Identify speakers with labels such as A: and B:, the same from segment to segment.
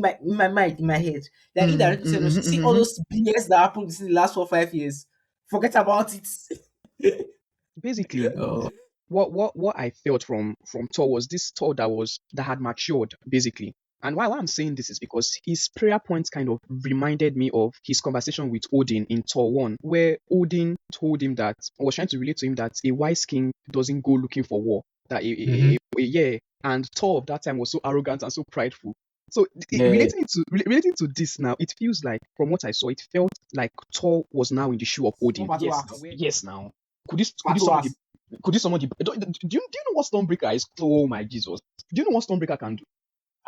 A: in my head. They're
B: Mm,
A: indirectly
B: mm,
A: saying,
B: mm,
A: "You
B: mm,
A: see
B: mm,
A: all
B: mm.
A: those BS that happened in the last 4 5 years. Forget about it."
B: Basically,
A: Oh,
B: what I felt from Thor was this Thor that had matured, basically. And why I'm saying this is because his prayer points kind of reminded me of his conversation with Odin in Thor 1, where Odin told him that, or was trying to relate to him that a wise king doesn't go looking for war. That
A: mm-hmm.
B: yeah, and Thor of that time was so arrogant and so prideful. So
A: Yeah.
B: relating to this now, it feels like from what I saw, it felt like Thor was now in the shoe of
A: More
B: Odin.
A: battle
B: Yes, now,
A: axe.
B: yes, now. Could this
A: Battle
B: someone the
A: axe.
B: could this someone the do you know what Stormbreaker is? Oh my Jesus! Do you know what Stormbreaker can do?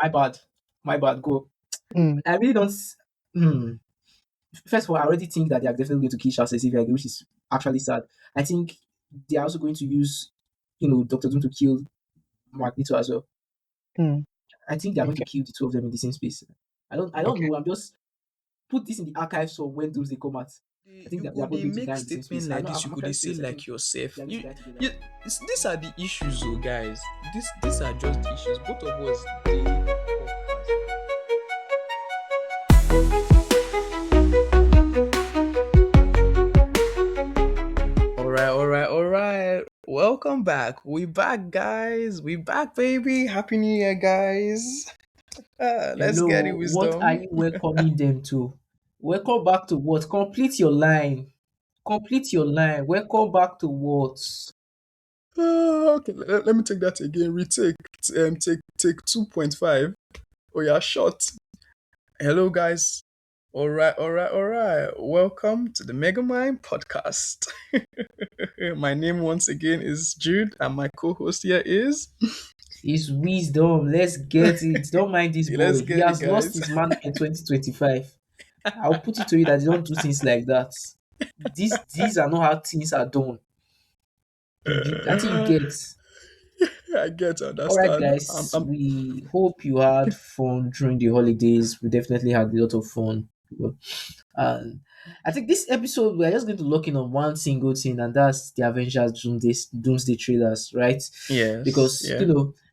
A: My bad. My bad. Go.
B: Mm.
A: I really don't. Hmm. First of all, I already think that they are definitely going to kill Charles Xavier again, which is actually sad. I think they are also going to use, Doctor Doom to kill Magneto as well.
B: Mm.
A: I think they are going to
B: Okay.
A: kill the two of them in the same space. I don't
B: Okay.
A: know. I'm just put this in the archives for when Doomsday come out. I think
C: You
A: that they
C: go
A: are both
C: they
A: going to
C: make
A: die in the same
C: statement
A: space.
C: like this, you
A: I'm
C: go they
A: actually
C: say
A: serious. I
C: like
A: think
C: yourself.
A: they are going to die together.
C: These are the issues, oh guys. These are just the issues. Both of us they Alright. Welcome back. We back, guys. We back, baby. Happy New Year, guys. Let's get it,
A: Hello, what are
C: wisdom.
A: you welcoming them to? Welcome back to what? Complete your line. Complete your line. Welcome back to what?
C: Okay, let me take that again. Retake. Take 2.5. Oh yeah, short. Hello, guys. All right. Welcome to the Megamind podcast. My name once again is Jude, and my co-host here is.
A: It's wisdom. Let's get it. Don't mind this
C: Let's
A: boy. He
C: get it,
A: has lost
C: guys.
A: his man in 2025. I'll put it to you that they don't do things like that. These are not how things are done. I think you get.
C: I get,
A: All right,
C: understand.
A: guys. We hope you had fun during the holidays. We definitely had a lot of fun. And I think this episode we're just going to look in on one single thing, and that's the Avengers Doomsday trailers, right?
C: Yes,
A: Because
C: yeah.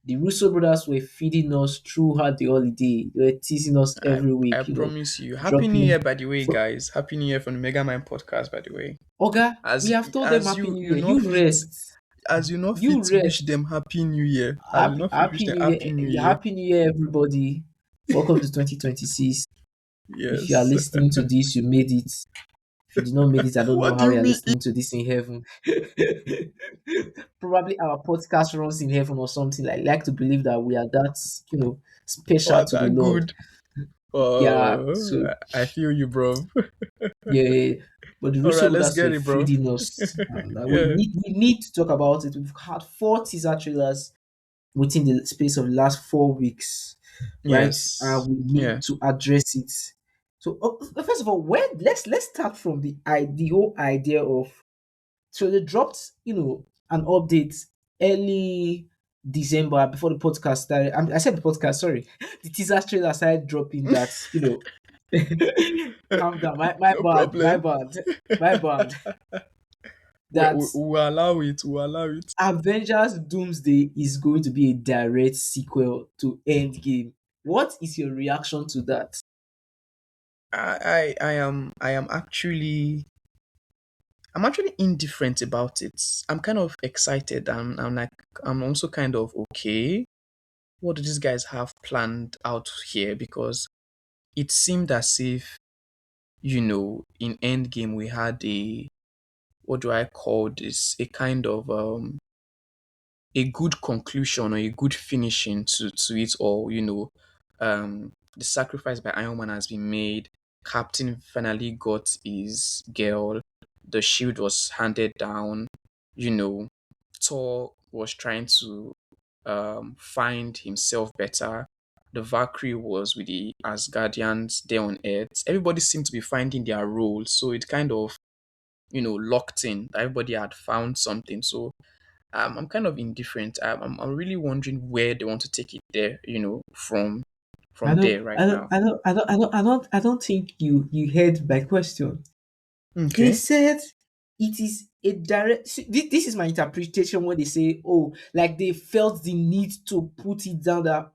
A: the Russo brothers were feeding us throughout the holiday. They were teasing us
C: I
A: every
C: I
A: week,
C: promise you. Happy New Year,
A: dropping.
C: by the way, guys. Happy New Year from the Megamind podcast, by the way.
A: Oga, we
C: As
A: have told them
C: as
A: Happy
C: you
A: New
C: you
A: Year.
C: not
A: You
C: fit
A: rest.
C: as you not
A: You
C: fit wish
A: rest.
C: them Happy New Year. As you not fit wish them Happy New Year.
A: Happy New Year, everybody. Welcome to 2026. If you are
C: Yes.
A: listening to this, you made it. If you did not make it, I don't know
C: What do
A: how
C: you
A: you're
C: mean?
A: listening to this in heaven. Probably our podcast runs in heaven or something. Like to believe that we are that, special
C: Oh,
A: to the
C: that
A: Lord.
C: good.
A: Yeah. So
C: I feel you, bro.
A: yeah. But the
C: All
A: Russo
C: right, let's
A: brothers
C: get
A: were
C: it, bro.
A: feeding us. And
C: Yeah.
A: we need to talk about it. We've had 4 teaser trailers within the space of the last 4 weeks, right?
C: Yes.
A: We need
C: Yeah.
A: to address it. So first of all, let's start from the whole idea of. So they dropped, an update early December before the podcast started. I said the podcast, sorry. The teaser trailer started dropping that, calm down. My
C: No
A: bad, my
C: problem.
A: bad, my bad.
C: We,
A: That
C: we, we allow it. We allow it.
A: Avengers Doomsday is going to be a direct sequel to Endgame. What is your reaction to that?
C: I'm actually indifferent about it. I'm kind of excited. I'm also kind of okay. What do these guys have planned out here? Because it seemed as if, in Endgame we had a, what do I call this? A kind of a good conclusion or a good finishing to it all. The sacrifice by Iron Man has been made. Captain finally got his girl. The shield was handed down. You know, Thor was trying to find himself better. The Valkyrie was with the Asgardians there on Earth. Everybody seemed to be finding their role, so it kind of, locked in. Everybody had found something. So I'm kind of indifferent. I'm really wondering where they want to take it there,
A: I
C: from
A: don't,
C: there right
A: I don't,
C: now.
A: I don't, I don't, I don't, I don't, I don't think you heard my question. They
C: Okay.
A: said it is a direct. See, this is my interpretation when they say, "Oh, like they felt the need to put it down that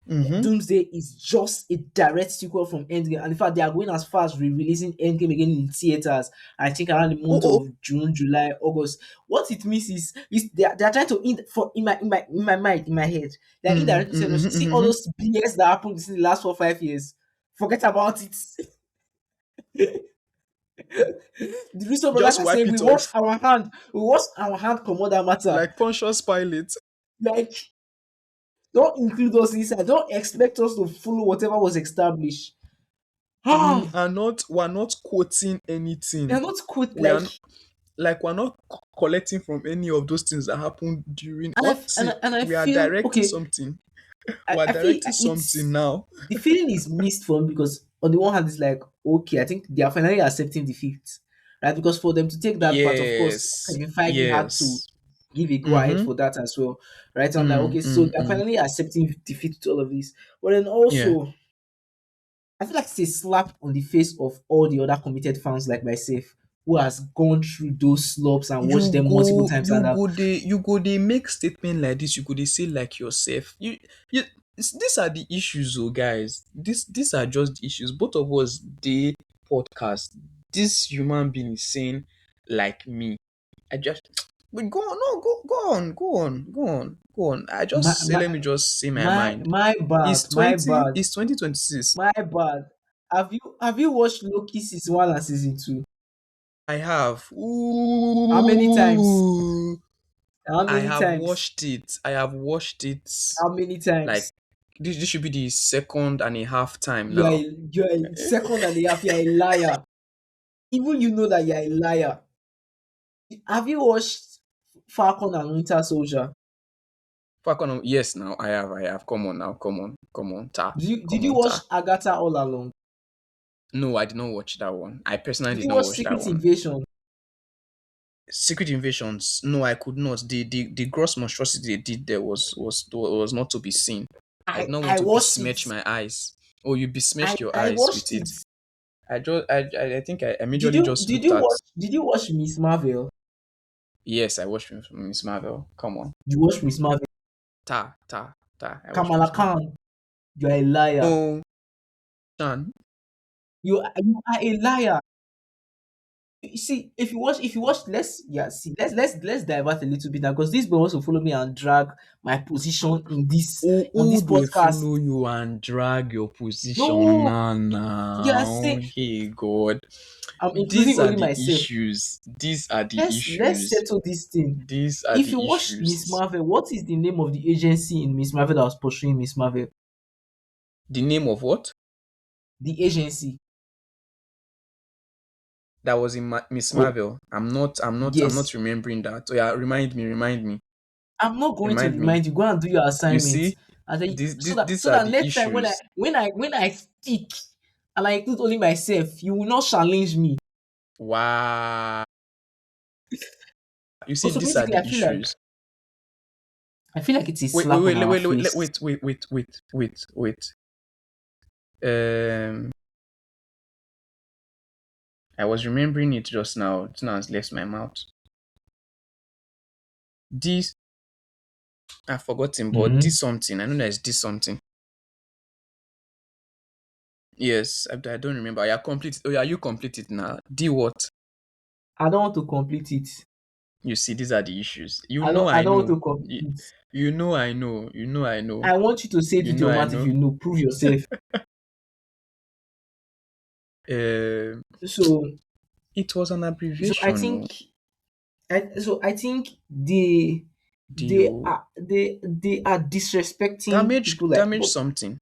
C: Mm-hmm.
A: Doomsday is just a direct sequel from Endgame, and in fact, they are going as far as re-releasing Endgame again in theaters. I think around the
C: Oh,
A: month
C: oh,
A: of June, July, August. What it means is they are trying to for in my mind, in my head, they are
C: mm-hmm,
A: indirectly saying, "You
C: mm-hmm,
A: see all
C: mm-hmm.
A: those BS that happened in the last 4 5 years. Forget about it." The Russo brothers
C: Just
A: are
C: wipe
A: saying,
C: it off
A: we wash our hand, come on that matter.
C: like Pontius Pilate.
A: Like, don't include us inside. Don't expect us to follow whatever was established.
C: We
A: Ah,
C: are not. We're not quoting anything.
A: they're not quote
C: We
A: like,
C: are like we're not collecting from any of those things that happened during. What? See,
A: and I
C: we are
A: feel
C: directing
A: okay.
C: something. We are
A: I feel
C: directing something
A: it's
C: now.
A: the feeling is mixed for me because on the one hand it's like okay, I think they are finally accepting defeat, right? Because for them to take that part, of course,
C: Yes.
A: Kevin Feige had to
C: Yes.
A: give a go ahead
C: Mm-hmm.
A: for that as well, right? So I'm like, okay, so they're
C: Mm.
A: finally accepting defeat to all of this, but then
C: Yeah.
A: also I feel like it's a slap on the face of all the other committed fans like myself who has gone through those slopes and watched them multiple times and have
C: You go they make statement like this, you go they say like yourself. You these are the issues, oh guys. These are just the issues. Both of us they podcast. This human being is saying like me. I just but go on, no, go on. I
A: my
C: just say
A: my
C: let me just say my mind.
A: my bad.
C: It's 2026.
A: My bad. Have you watched Loki season one and season two?
C: I have.
A: How many times?
C: Ooh.
A: How
C: I
A: many
C: have
A: times?
C: watched it. I have watched it
A: How many
C: like
A: times?
C: this should be the second and a half time now.
A: You are a second and a half. You are a liar. Even you know that you are a liar. Have you watched Falcon and Winter Soldier?
C: Fuck on yes now I have. Come on now,
A: Did
C: come
A: you
C: on,
A: watch
C: ta.
A: Agatha all along?
C: No, I did not watch that one. I personally
A: Did
C: did
A: you
C: not
A: watch
C: watch that
A: Secret
C: one.
A: Invasion?
C: Secret Invasions. No, I could not. The gross monstrosity they did there was not to be seen. I did not want
A: I
C: to
A: watched it.
C: besmirch my eyes. Oh, you besmirched your
A: I
C: eyes
A: watched
C: with
A: it.
C: it. I think I majorly just looked at.
A: Did you watch Miss Marvel?
C: Yes, I watched Miss Marvel. Come on.
A: You watched Miss Marvel.
C: I watched
A: Kamala
C: Miss Marvel.
A: Khan. You're a liar.
C: Oh, Shan.
A: You are a liar. You see, if you watch, let's divert a little bit now because this boy wants to follow me and drag my position in this on
C: Who
A: this
C: they
A: podcast.
C: follow you and drag your position
A: No,
C: now?
A: yeah, say
C: Hey God.
A: I'm
C: These
A: including
C: are
A: only
C: the
A: myself.
C: issues. These are the
A: Let's
C: issues.
A: settle this thing.
C: These are
A: If you
C: the
A: watch Miss
C: issues.
A: Marvel, what is the name of the agency in Miss Marvel that was pursuing Miss Marvel?
C: The name of what?
A: The agency.
C: That was in Miss
A: Go.
C: Marvel. I'm
A: Yes.
C: not remembering that. Oh yeah,
A: I'm not going to
C: remind me.
A: remind you. Go and do your
C: You
A: assignments.
C: see,
A: And then
C: these
A: so
C: are
A: that
C: the
A: next time
C: issues.
A: when I speak and I include only myself, you will not challenge me.
C: Wow. You see,
A: Also,
C: these are
A: basically,
C: the issues.
A: I feel like it's a slap on our face.
C: Wait. Um, I was remembering it just now. It now has left my mouth. This I've forgotten, but
A: Mhm.
C: this something. I know there's this something. Yes, I don't remember. Yeah, complete. Oh yeah, you complete it now. D what?
A: I don't want to complete it.
C: You see, these are the issues. You know,
A: I
C: I
A: don't want
C: know.
A: to complete it.
C: You know, I know. You know, I know.
A: I want you to say it
C: You
A: with
C: know,
A: your
C: I
A: mouth if
C: know.
A: you know. Prove yourself.
C: Um,
A: So
C: it was an
A: so I
C: abbreviation.
A: think
C: No,
A: I think
C: deal.
A: they are disrespecting people like
C: Damage
A: but
C: something.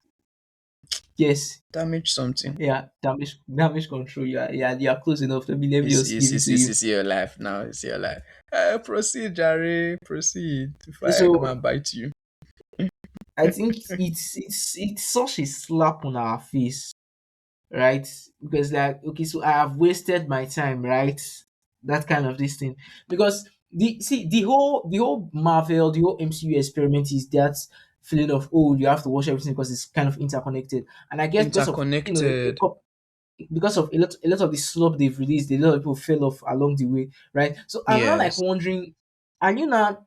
A: yes.
C: Damage something.
A: Yeah, damage control. You are close enough. Let me just give it to you.
C: It's your life now. It's your life. Proceed, Jerry. Proceed. Before I come
A: So
C: and bite you.
A: I think it's such a slap on our face, right? Because like okay, so I have wasted my time, right? That kind of this thing. Because the whole Marvel, the whole MCU experiment is that feeling of oh you have to watch everything because it's kind of interconnected. And I guess because of
C: Interconnected.
A: because of a lot of the slope they've released, a lot of people fell off along the way, right? So I'm not like
C: Yes.
A: wondering, are you not,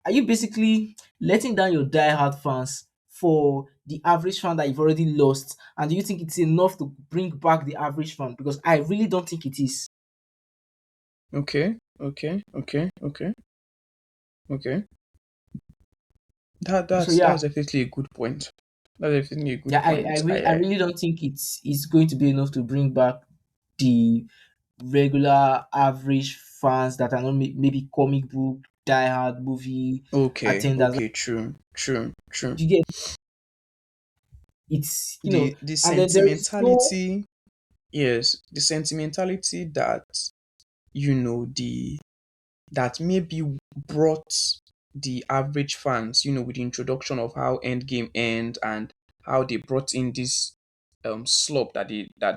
A: are you basically letting down your diehard fans for the average fan that you've already lost? And do you think it's enough to bring back the average fan? Because I really don't think it is.
C: Okay, okay, okay, okay, okay. That
A: So
C: that's
A: yeah,
C: that's definitely a good point. That's definitely a good
A: yeah,
C: point.
A: I really don't think it's going to be enough to bring back the regular average fans that are not maybe comic book diehard movie
C: Okay,
A: attenders. Like,
C: okay, true, true, true.
A: you get it's
C: The
A: and then there is no
C: sentimentality, yes, the sentimentality that you know the that maybe brought the average fans, with the introduction of how Endgame end and how they brought in this slop that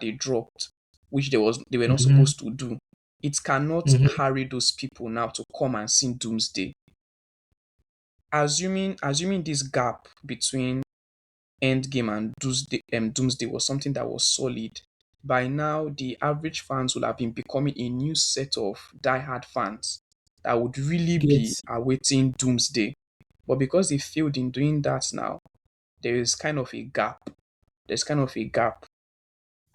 C: they dropped, which they were not
A: Mhm,
C: supposed to do. It cannot
A: mhm,
C: carry those people now to come and see Doomsday. Assuming this gap between Endgame and Doomsday was something that was solid. By now, the average fans will have been becoming a new set of diehard fans that would really be
A: get
C: awaiting Doomsday. But because they failed in doing that now, there is kind of a gap. There's kind of a gap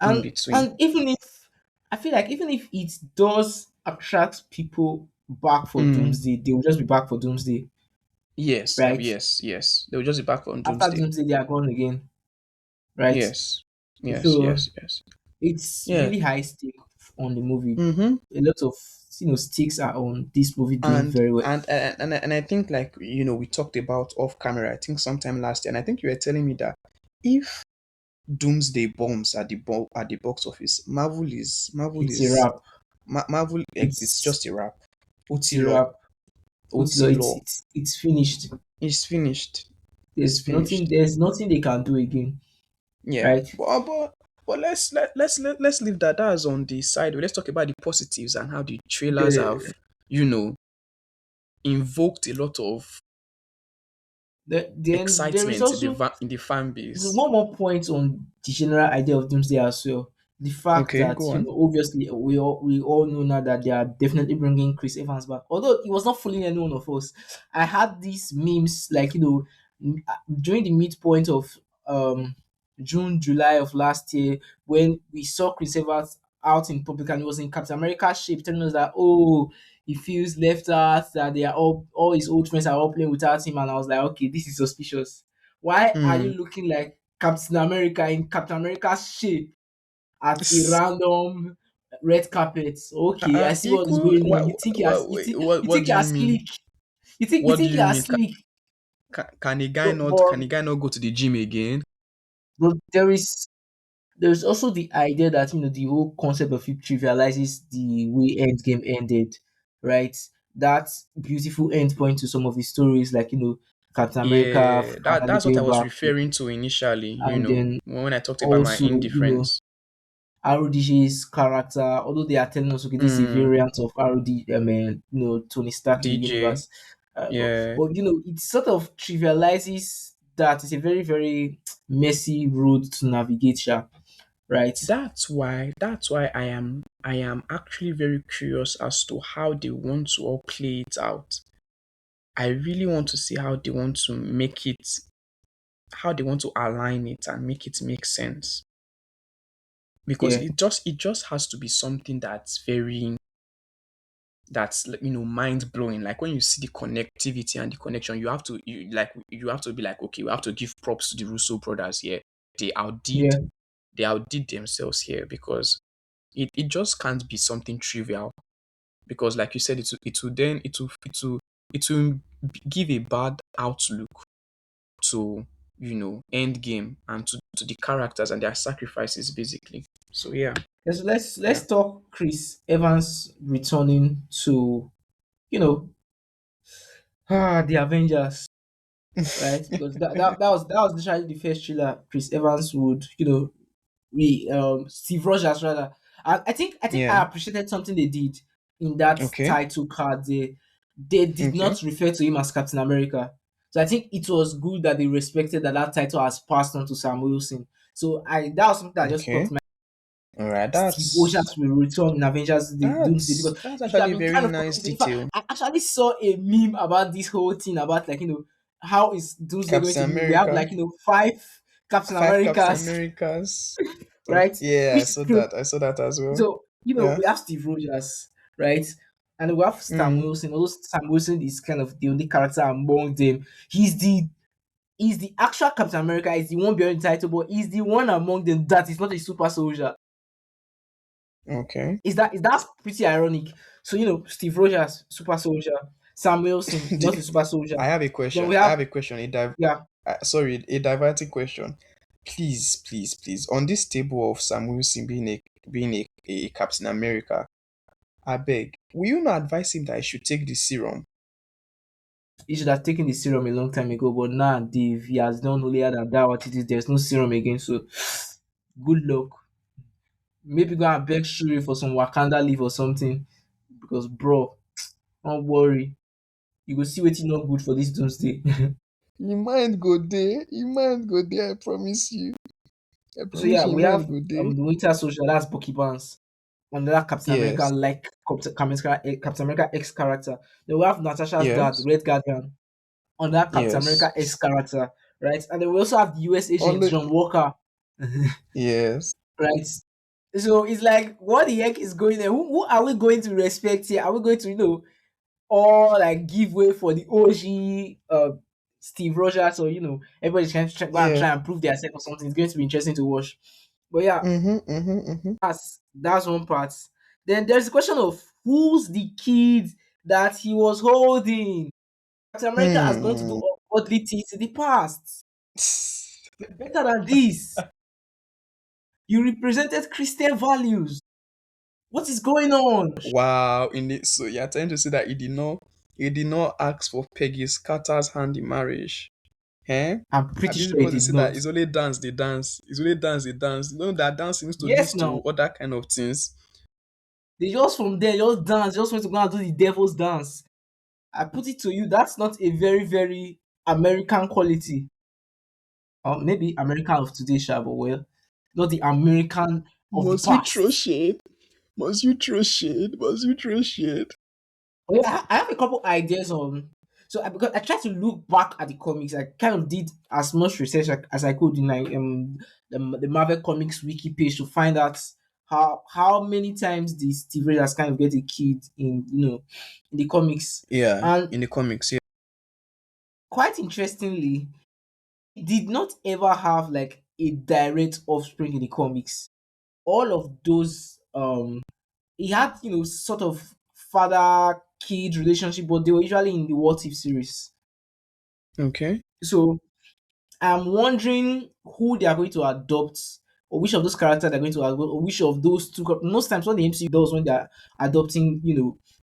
C: in between.
A: and even if I feel like even if it does attract people back for
C: Mm,
A: Doomsday, they will just be back for Doomsday,
C: yes,
A: right?
C: yes, yes. They will just be back on
A: After
C: Doomsday.
A: Doomsday, they are gone again, right?
C: Yes, yes,
A: So
C: yes, yes.
A: it's
C: Yeah.
A: really high stake on the movie.
C: Mm-hmm.
A: A lot of stakes are on this movie doing
C: and
A: very well.
C: and I think, like, we talked about off camera, I think sometime last year, and I think you were telling me that if Doomsday bombs at the box office,
A: It's a wrap.
C: Marvel, it's
A: It's
C: just a wrap.
A: it's a
C: Otilo,
A: wrap. Otilo,
C: Otilo
A: it's finished.
C: is finished. It's
A: There's nothing.
C: finished.
A: There's nothing they can do again,
C: Yeah,
A: right?
C: but let's leave that. That's on the side. Let's talk about the positives and how the trailers have,
A: The,
C: you know, invoked a lot of
A: then there is
C: excitement in
A: also
C: in the fan
A: there's
C: base.
A: one more point on the general idea of Doomsday as well. The fact
C: Okay,
A: that
C: go on.
A: obviously we all know now that they are definitely bringing Chris Evans back. Although it was not fooling any one of us. I had these memes like during the midpoint of um June July of last year when we saw Chris Evans out in public and he was in Captain America shape telling us that he feels left out, that they are all his old friends are all playing without him, and I was like, okay, this is suspicious. Why are you
C: Mm.
A: looking like Captain America in Captain America's shape at a random red carpet? Okay, I see
C: He
A: what is
C: could.
A: going on. You think you
C: What
A: think
C: do
A: you are
C: you mean?
A: slick. You
C: What do
A: think you
C: you
A: are
C: mean?
A: slick.
C: Can a guy not go to the gym again?
A: But there's also the idea that the whole concept of it trivializes the way Endgame ended, right? That beautiful end point to some of the stories, like Captain America
C: Yeah,
A: finally
C: that's what I
A: going
C: was
A: back to,
C: referring to initially.
A: and then
C: When I talked about my
A: also
C: indifference.
A: RODJ's character, although they are telling us, okay, this is a
C: Mm,
A: variant of ROD, Tony Stark in the
C: DJ.
A: universe,
C: Yeah,
A: but it sort of trivializes that it's a very very messy road to navigate, sha, right?
C: that's why I am actually very curious as to how they want to all play it out. I really want to see how they want to make it, how they want to align it and make it make sense, because
A: Yeah,
C: it just has to be something that's mind blowing. Like when you see the connectivity and the connection, you have to be like, okay, we have to give props to the Russo brothers here. They outdid
A: yeah.
C: they outdid themselves here, because it just can't be something trivial, because like you said, it will give a bad outlook to end game and to the characters and their sacrifices, basically. So yeah.
A: Let's
C: Yeah.
A: talk Chris Evans returning to you know the Avengers, right? Because that was literally the first thriller Chris Evans would we Steve Rogers rather. I think I
C: Yeah.
A: appreciated something they did in that
C: Okay.
A: title card. They did
C: Okay.
A: not refer to him as Captain America, so I think it was good that they respected that title has passed on to Sam Wilson. So that was something that just
C: Okay.
A: caught my
C: All right.
A: Steve
C: That's
A: Rogers will return in Avengers the Doomsday,
C: that's
A: because
C: that's
A: it had
C: actually a
A: been
C: very
A: kind of
C: nice
A: talking. In fact,
C: detail.
A: I actually saw a meme about this whole thing about, like, how is Doomsday going
C: Captain
A: to be? We have
C: America.
A: like five Captain
C: Five Captain
A: Americas,
C: Americas.
A: right?
C: Yeah, I
A: Which
C: saw that. I saw that as well.
A: so
C: Yeah.
A: we have Steve Rogers, right? And we have Sam
C: Mm.
A: Wilson. Although Sam Wilson is kind of the only character among them. He's the actual Captain America. He's the one bearing the title, but he's the one among them that is not a super soldier.
C: Okay.
A: Is that pretty ironic? So Steve Rogers, super soldier. Sam Wilson,
C: Do
A: not
C: you-
A: a super soldier.
C: I have a
A: Then we
C: question. I
A: have
C: have a question.
A: yeah,
C: Sorry, a diverting question. Please, please, please. On this table of Sam Wilson being a Captain America, I beg, will you not advise him that I should take the serum?
A: he should have taken the serum a long time ago, but now Dave, he has done holier than that what it is. There's no serum again, so good luck. Maybe go and beg Shuri for some Wakanda leave or something. Because bro, don't worry. You go see wetin not good for this Doomsday.
C: Your mind go there. Your mind go there. I promise you. I
A: So
C: promise
A: yeah,
C: you, your
A: we
C: mind
A: have
C: go there.
A: the Winter Soldier, that's Bucky Barnes. Another Captain America
C: Yes.
A: like Captain America X character. Then we have Natasha's dad,
C: Yes.
A: Red Guardian, another Captain
C: Yes.
A: America X character, right? And then we also have the US agent
C: Only.
A: John Walker,
C: Yes.
A: right? So it's like, what the heck is going on? Who are we going to respect here? Are we going to, or like give way for the OG Steve Rogers, or everybody's trying to go and
C: Yeah.
A: try and prove themselves or something? It's going to be interesting to watch. But yeah,
C: Mm-hmm.
A: that's one part. Then there's the question of who's the kid that he was holding. Captain America has gone to do
C: Hmm.
A: ungodly things in the past. Better than this. You represented Christian values. What is going on?
C: Wow. In it, so you're trying to say that he did not ask for Peggy Carter's hand in marriage. Eh?
A: I'm pretty
C: Abi
A: sure he
C: because they
A: did
C: say
A: not.
C: that it's only dance they dance. It's only dance they dance. You know that dance seems to lead
A: Yes, now
C: to other kind of things.
A: they just from there just dance, just went to go and do the devil's dance. I put it to you, that's not a very, very American quality. Or maybe American of today, sha, but well, not the American of the
C: Must you throw
A: past.
C: shade? Must you throw shade? Must you throw shade?
A: Well, yeah, I have a couple ideas on. So because I tried to look back at the comics, I kind of did as much research as I could in like the Marvel Comics wiki page to find out how many times the Steve Rogers kind of get a kid in the comics.
C: Yeah,
A: And
C: in the comics, yeah.
A: quite interestingly, he did not ever have like a direct offspring in the comics. All of those he had sort of father kid relationship, but they were usually in the What If series.
C: Okay.
A: So I'm wondering who they are going to adopt, or which of those characters they're going to adopt, or which of those two. Most times, what the MCU does when they're adopting,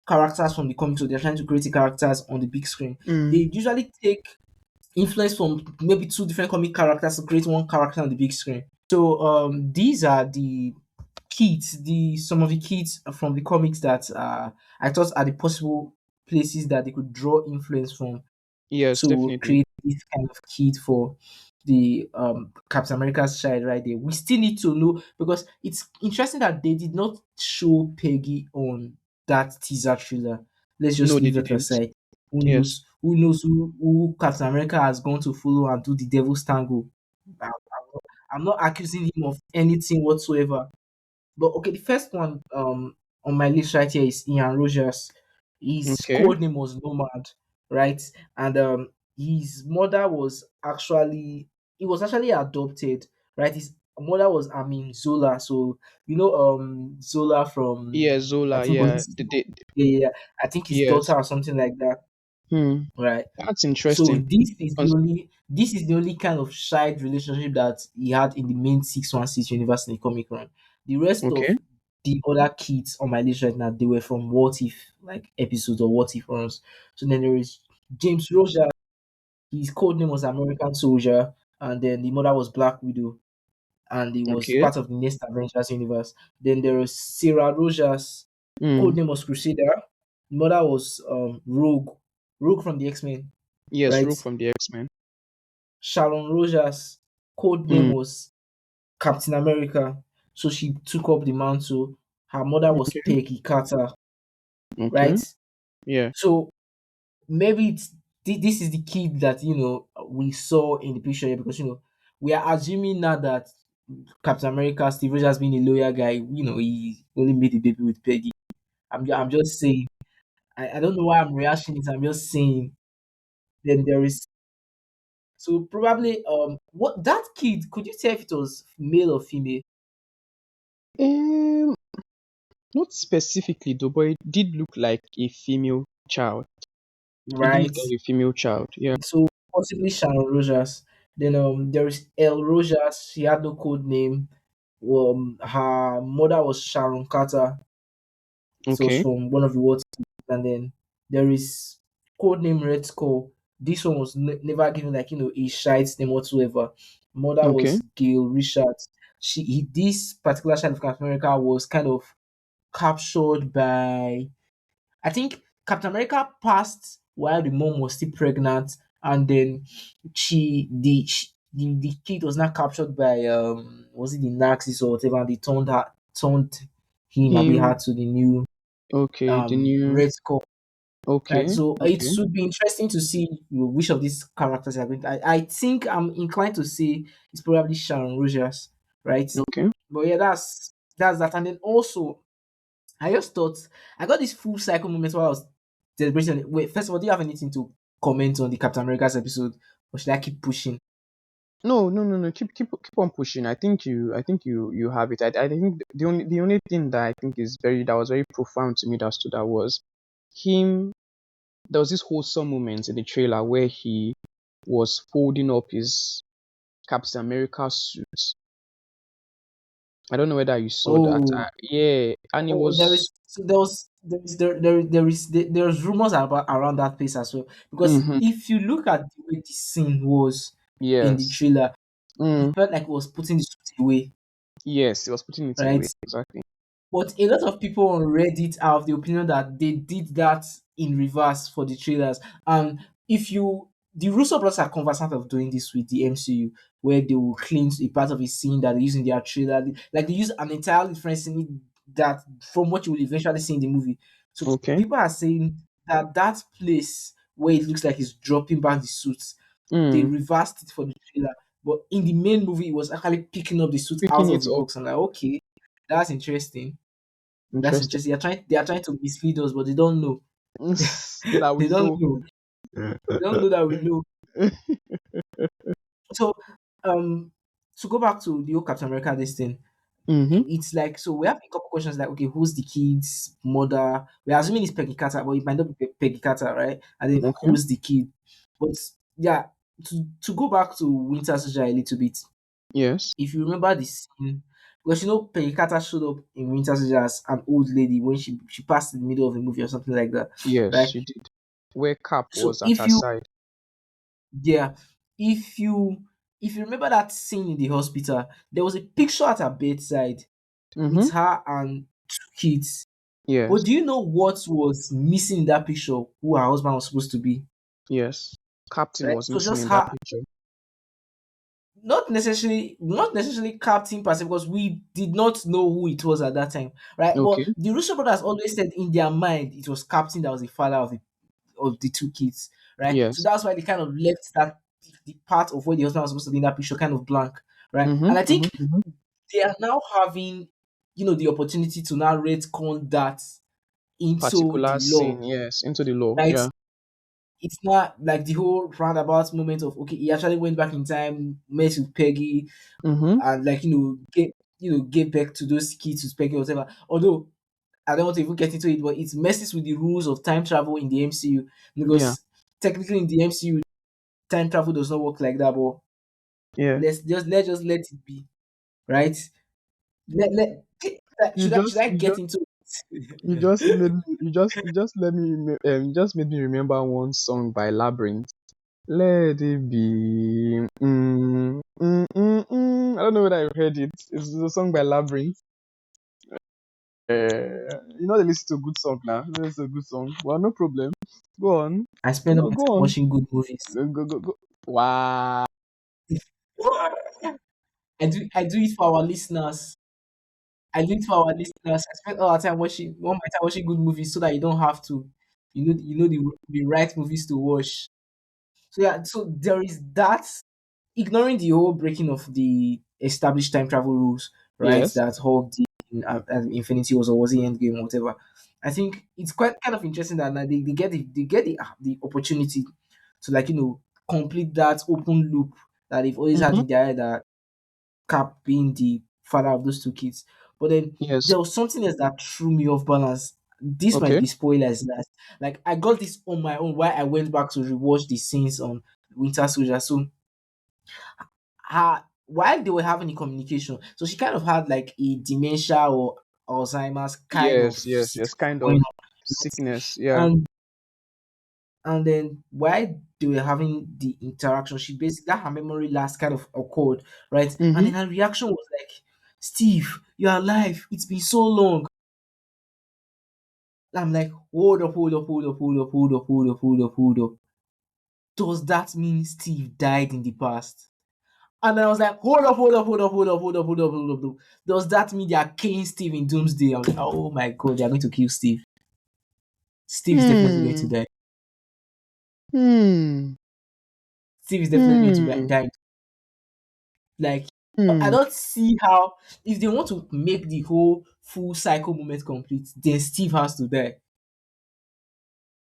A: characters from the comics, so they're trying to create the characters on the big screen,
C: Mm.
A: they usually take influence from maybe two different comic characters to create one character on the big screen. So these are the some of the kids from the comics that I thought are the possible places that they could draw influence from
B: Yes,
A: to
B: definitely.
A: create this kind of kid for the Captain America's child right there. We still need to know, because it's interesting that they did not show Peggy on that teaser trailer. Let's just
B: No, they
A: leave that
B: didn't.
A: aside. Who
B: Yes.
A: knows? Who knows who Captain America has gone to follow and do the devil's tango? I'm not accusing him of anything whatsoever. But okay, the first one on my list right here is Ian Rogers. His
B: Okay.
A: code name was Nomad, right? And his mother was actually he was actually adopted, right? His mother was Amin Zola. So Zola
B: Yeah,
A: from I
B: Zola.
A: think was
B: Yeah.
A: it, yeah, yeah, I think his daughter
B: Yes.
A: or something like that,
B: Hmm.
A: right?
B: That's
A: So
B: interesting. Cons-
A: this is the only kind of side relationship that he had in the main 616 universe in the comic run. The rest
B: Okay.
A: of the other kids on my list right now, they were from What If like episodes or What If runs. So then there is James Roger, his code name was American Soldier, and then the mother was Black Widow, and he was
B: Okay.
A: part of the next Avengers universe. Then there was Sarah Rogers, code
B: Hmm.
A: name was Crusader, mother was Rogue from the X-Men,
B: Yes,
A: right?
B: Rogue from the X-Men.
A: Sharon Rogers' code name
B: Hmm.
A: was Captain America, so she took up the mantle. Her mother was
B: Okay.
A: Peggy Carter,
B: Okay.
A: right?
B: Yeah.
A: So maybe it's this is the kid that we saw in the picture here, because we are assuming now that Captain America, Steve Rogers being a loyal guy, he only made the baby with Peggy. I'm just saying. I don't know why I'm reacting it. I'm just saying. Then there is, so probably what that kid, could you tell if it was male or female?
B: Um, Not specifically though, but it did look like a female child. It did look
A: Right.
B: like a female child. Yeah.
A: So possibly Sharon Rogers. Then there is El Rogers. She had no code name. Her mother was Sharon Carter. So it's
B: Okay.
A: from one of the words. And then there is code name Red Skull. This one was never given like a shite name whatsoever. Mother
B: Okay.
A: was Gail Richards. This particular child of Captain America was kind of captured by, I think Captain America passed while the mom was still pregnant, and then the kid was not captured by was it the Nazis or whatever, and they turned him a bit
B: Him.
A: hard to the new
B: Okay. The new.
A: Red Skull. Right,
B: Okay.
A: so it
B: Okay.
A: should be interesting to see which of these characters are going. I think I'm inclined to say it's probably Sharon Rogers, right?
B: Okay.
A: But yeah, that's that. And then also, I just thought I got this full cycle moment while I was celebrating. Wait, first of all, do you have anything to comment on the Captain America's episode, or should I keep pushing?
B: No, no, no, no. Keep on pushing. I think you have it. I think the only thing that I think is very that was very profound to me that stood out was him. There was this wholesome moment in the trailer where he was folding up his Captain America suit. I don't know whether you saw that.
A: Oh,
B: Yeah, and it
A: oh, there
B: was.
A: is so there was there's rumors about around that place as well. Because
B: Mm-hmm.
A: if you look at the way the scene was in the
B: Yes.
A: trailer, it
B: Mm,
A: felt like it was putting the suit away,
B: yes, he was putting it
A: right?
B: away. Exactly.
A: But a lot of people on Reddit are of the opinion that they did that in reverse for the trailers. And if you, the Russo brothers are conversant of doing this with the MCU, where they will clean a part of a scene that they use in their trailer. Like they use an entirely different scene that from what you will eventually see in the movie. So
B: Okay.
A: people are saying that that place where it looks like it's dropping back the suits, they
B: Mm,
A: reversed it for the trailer. But in the main movie, it was actually picking up the suit out
B: picking
A: of
B: it
A: the
B: up.
A: box. I'm like, okay, that's interesting. That's
B: Interesting.
A: interesting. They are trying to mislead us, but they don't know.
B: That
A: They
B: we
A: don't
B: know.
A: know. They don't know that we know. So to go back to the old Captain America this thing,
B: Mm-hmm.
A: it's like, so we have a couple questions like, okay, who's the kid's mother? We're assuming it's Peggy Carter, but it might not be Peggy Carter, right? And then
B: Okay.
A: who's the kid? But yeah, to go back to Winter Soldier a little bit,
B: Yes.
A: if you remember the scene, because Peggy Carter showed up in Winter Soldier as an old lady when she passed in the middle of the movie or something like that,
B: Yes,
A: right?
B: you did. Where Cap
A: So
B: was at her side.
A: yeah, if you if you remember that scene in the hospital, there was a picture at her bedside with
B: Mm-hmm.
A: her and two kids.
B: Yes.
A: But do you know what was missing in that picture? Who her husband was supposed to be?
B: Yes. Captain
A: Right?
B: was
A: So
B: missing
A: just
B: in that
A: her,
B: picture.
A: not necessarily Captain per se, because we did not know who it was at that time, right? But
B: Okay.
A: the Russo brothers always said in their mind it was Captain that was the father of the two kids, right? So
B: Yes.
A: that's why they kind of left that the part of where the husband was supposed to be in that picture kind of blank, right?
B: Mm-hmm.
A: And I
B: Mm-hmm.
A: think
B: Mm-hmm.
A: they are now having, the opportunity to now retcon that into the
B: Particular
A: law,
B: scene. Yes. Into the law.
A: right?
B: Yeah.
A: It's not like the whole roundabout moment of, okay, he actually went back in time, met with Peggy,
B: Mm-hmm.
A: and like gave back to those kids with Peggy or whatever. Although I don't want to even get into it, but it messes with the rules of time travel in the MCU,
B: Yeah.
A: because technically in the MCU time travel does not work like that. But
B: Yeah.
A: let's just let it be, right? Let
B: You
A: should
B: just
A: I
B: you
A: get
B: just
A: into
B: you
A: it?
B: just made me you just let me you just made me remember one song by Labyrinth. Let it be. I don't know whether I've heard it. It's a song by Labyrinth. You know they listen to a good song now. It's a good song. Well, no problem. Go on.
A: I spend all my
B: Go
A: time
B: on.
A: watching good movies.
B: Go. Wow.
A: I do it for our listeners. I do it for our listeners. I spend all my time watching good movies so that you don't have to. You know the right movies to watch. So yeah, so there is that. Ignoring the whole breaking of the established time travel rules, right?
B: Yes.
A: That Hulk did in Infinity Wars, or was it Endgame or whatever. I think it's quite kind of interesting that now they get the opportunity to, like, complete that open loop that they've always had
B: Mm-hmm.
A: in their head, that Cap being the father of those two kids. But then
B: Yes.
A: there was something else that threw me off balance. This might
B: Okay.
A: be spoilers, guys. Like, I got this on my own while I went back to rewatch the scenes on Winter Soldier. So her, while they were having the communication, so she kind of had like a dementia or Alzheimer's kind of
B: Yes. Yes. Yes.
A: situation
B: Kind
A: going
B: of
A: on.
B: sickness. Yeah.
A: And and then while they were having the interaction, she basically, that her memory last kind of occurred, right? And
B: Mm-hmm.
A: then her reaction was like, "Steve, you're alive. It's been so long." I'm like, hold up, hold up, hold up, hold up, hold up, hold up, hold up, hold up. Does that mean Steve died in the past? And I was like, hold up, hold up, hold up, hold up, hold up, hold up, hold up. Hold up. Does that mean they are killing Steve in Doomsday? I was like, oh my god, they are going to kill Steve. Steve is definitely going to
B: Hmm.
A: die.
B: Hmm.
A: Steve is definitely going to
B: Hmm.
A: die. Like, I
B: Hmm.
A: don't see how, if they want to make the whole full cycle moment complete, then Steve has to die.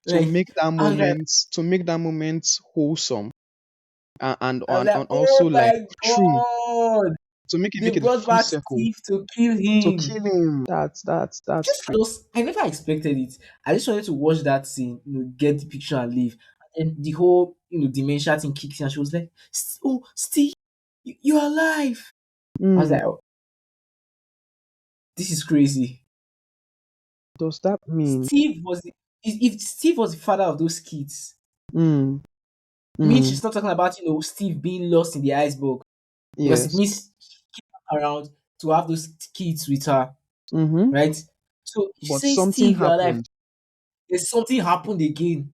B: To
A: Like,
B: make that
A: I was like,
B: moment, to make that moment wholesome, and also
A: oh
B: like
A: my
B: true,
A: god,
B: to make it
A: they
B: make it a
A: brought
B: full
A: back
B: circle,
A: Steve to kill
B: to
A: him.
B: kill him. That's
A: Just those, I never expected it. I just wanted to watch that scene, get the picture and leave. And the whole, dementia thing kicks in, and she was like, "Oh, Steve, you're alive." I was
B: Hmm.
A: like, oh, this is crazy.
B: Does that mean?
A: Steve was the, if Steve was the father of those kids,
B: Hmm.
A: it means
B: Hmm.
A: she's not talking about, Steve being lost in the iceberg, because it
B: Yes.
A: means she keep around to have those kids with her,
B: Mm-hmm.
A: right? So she
B: But
A: says,
B: something
A: "Steve, you're alive."
B: happened.
A: There's something happened again.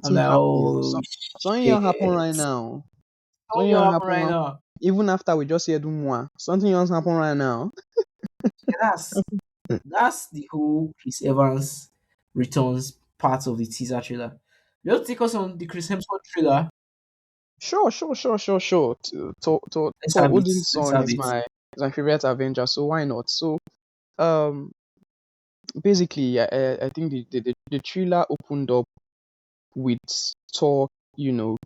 A: I'm
B: Something
A: like,
B: happened.
A: oh
B: Something else happened
A: shit.
B: right now. Something
A: Something
B: else
A: happen
B: happened
A: right
B: now.
A: now.
B: Even after we just heard more, something else happened right now.
A: Yeah, that's the whole Chris Evans returns part of the teaser trailer. Just take us on the Chris Hemsworth trailer.
B: Sure, sure, sure, sure, sure.
A: Let's
B: Thor
A: have it.
B: Odin's
A: Let's
B: son
A: have
B: is
A: it.
B: my favorite Avenger, so why not? So um basically I think the trailer opened up with Thor,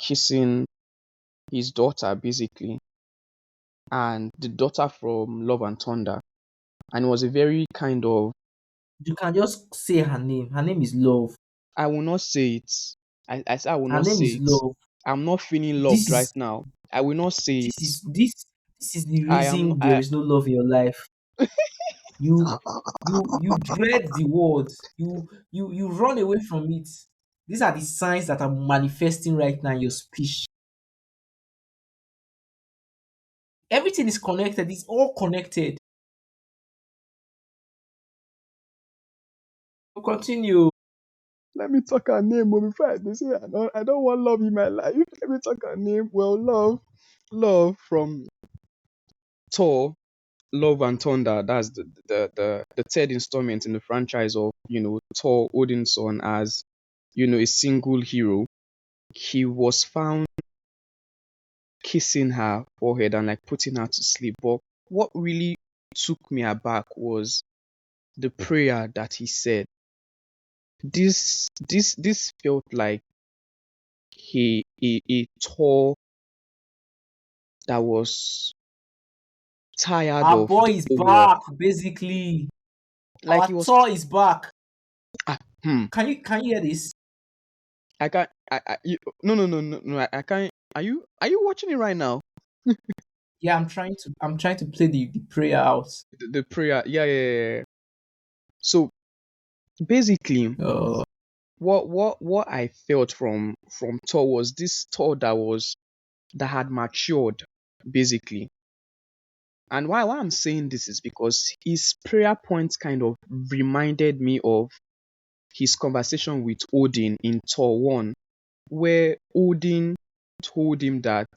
B: kissing his daughter basically, and the daughter from Love and Thunder. And it was a very kind of,
A: You can just say her name. Her name is Love.
B: I will not say it. I say I will
A: Her
B: not
A: name
B: say
A: is
B: it.
A: Love.
B: I'm not feeling
A: This
B: loved right
A: is
B: now. I will not say
A: this
B: it.
A: is this this is the
B: I am
A: reason there
B: I
A: is no love in your life. You dread the word. You run away from it. These are the signs that are manifesting right now in your speech. Everything is connected. It's all connected. Continue.
B: let me talk her name, but before they say I don't want love in my life. Let me talk her name. Well, love from Thor, Love and Thunder. That's the third installment in the franchise of Thor Odinson as a single hero. He was found kissing her forehead and like putting her to sleep. But what really took me aback was the prayer that he said. This felt like a Thor that was tired
A: Our
B: of
A: boy
B: the
A: is
B: whole work.
A: back, basically.
B: Like
A: Our
B: he was
A: tour is back.
B: ah, hmm.
A: Can you hear this?
B: I can't no no no no no I can't are you watching it right now?
A: Yeah, I'm trying to play the prayer out.
B: The prayer, yeah, yeah, yeah, yeah. So basically
A: Uh,
B: what I felt from Thor was this Thor that had matured basically. And why I'm saying this is because his prayer points kind of reminded me of his conversation with Odin in Thor 1, where Odin told him that,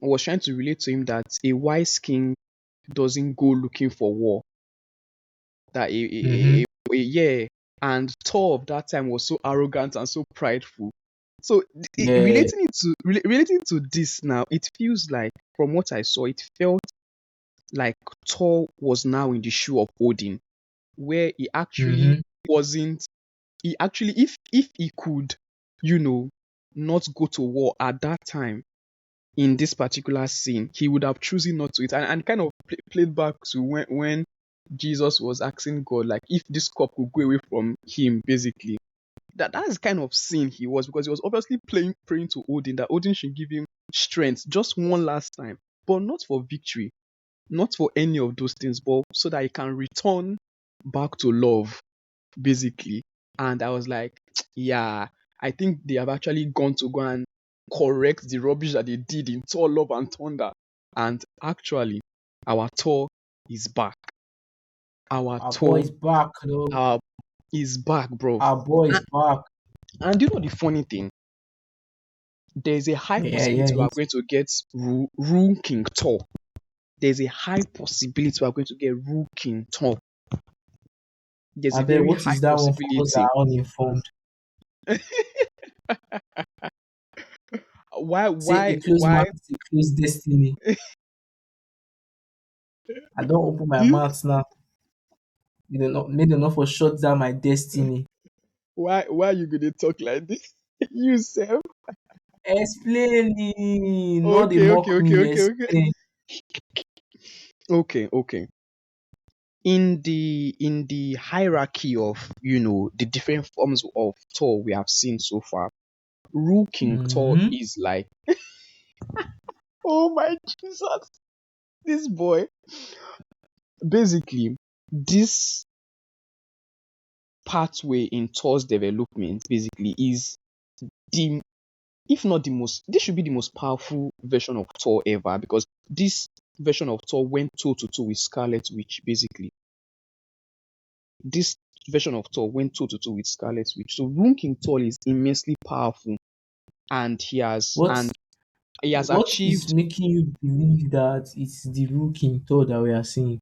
B: was trying to relate to him that a wise king doesn't go looking for war. That
A: mhm.
B: yeah, and Thor of that time was so arrogant and so prideful So
A: Yeah.
B: relating to this now, it feels like from what I saw, it felt like Thor was now in the shoe of Odin, where he actually
A: Mm-hmm.
B: wasn't. He actually, if he could, you know, not go to war at that time in this particular scene, he would have chosen not to. It and kind of played back to when Jesus was asking God, like, if this cup could go away from him, basically. That's kind of scene he was, because he was obviously praying to Odin that Odin should give him strength just one last time, but not for victory, not for any of those things, but so that he can return back to love, basically. And I was like, yeah, I think they have actually gone to go and correct the rubbish that they did in Thor Love and Thunder. And actually, our Thor is back. Our
A: Our boy
B: Thor
A: is back, though.
B: uh, is back, bro.
A: Our boy is
B: And,
A: back.
B: and you know the funny thing? There's a high
A: Yeah, yeah.
B: possibility we are going to get Rule King Thor. There's a high possibility we are going to get Rule King Thor. There's
A: I
B: a
A: bet,
B: very
A: what
B: high
A: is that one for those that
B: possibility.
A: are uninformed?
B: why,
A: Say a
B: why,
A: closed
B: why?
A: mouth is a closed destiny. I don't open my
B: Do you,
A: mouth now. Made enough for shut down my destiny.
B: why are you gonna talk like this? You self?
A: Explaining, not they
B: Okay, okay,
A: mock
B: okay,
A: me.
B: okay, okay.
A: Explain.
B: Okay, okay. In the hierarchy of, the different forms of Thor we have seen so far, Rule King Thor
A: Mm-hmm.
B: is like, oh my Jesus, this boy. Basically, this pathway in Thor's development basically is the, if not the most, this should be the most powerful version of Thor ever, because this version of Thor went toe to toe with Scarlet Witch. Basically, this version of Thor went toe to toe with Scarlet Witch. So Rune King Thor is immensely powerful, and he has
A: What
B: and he has
A: what is
B: achieved.
A: making you believe that it's the rookie Thor that we are seeing?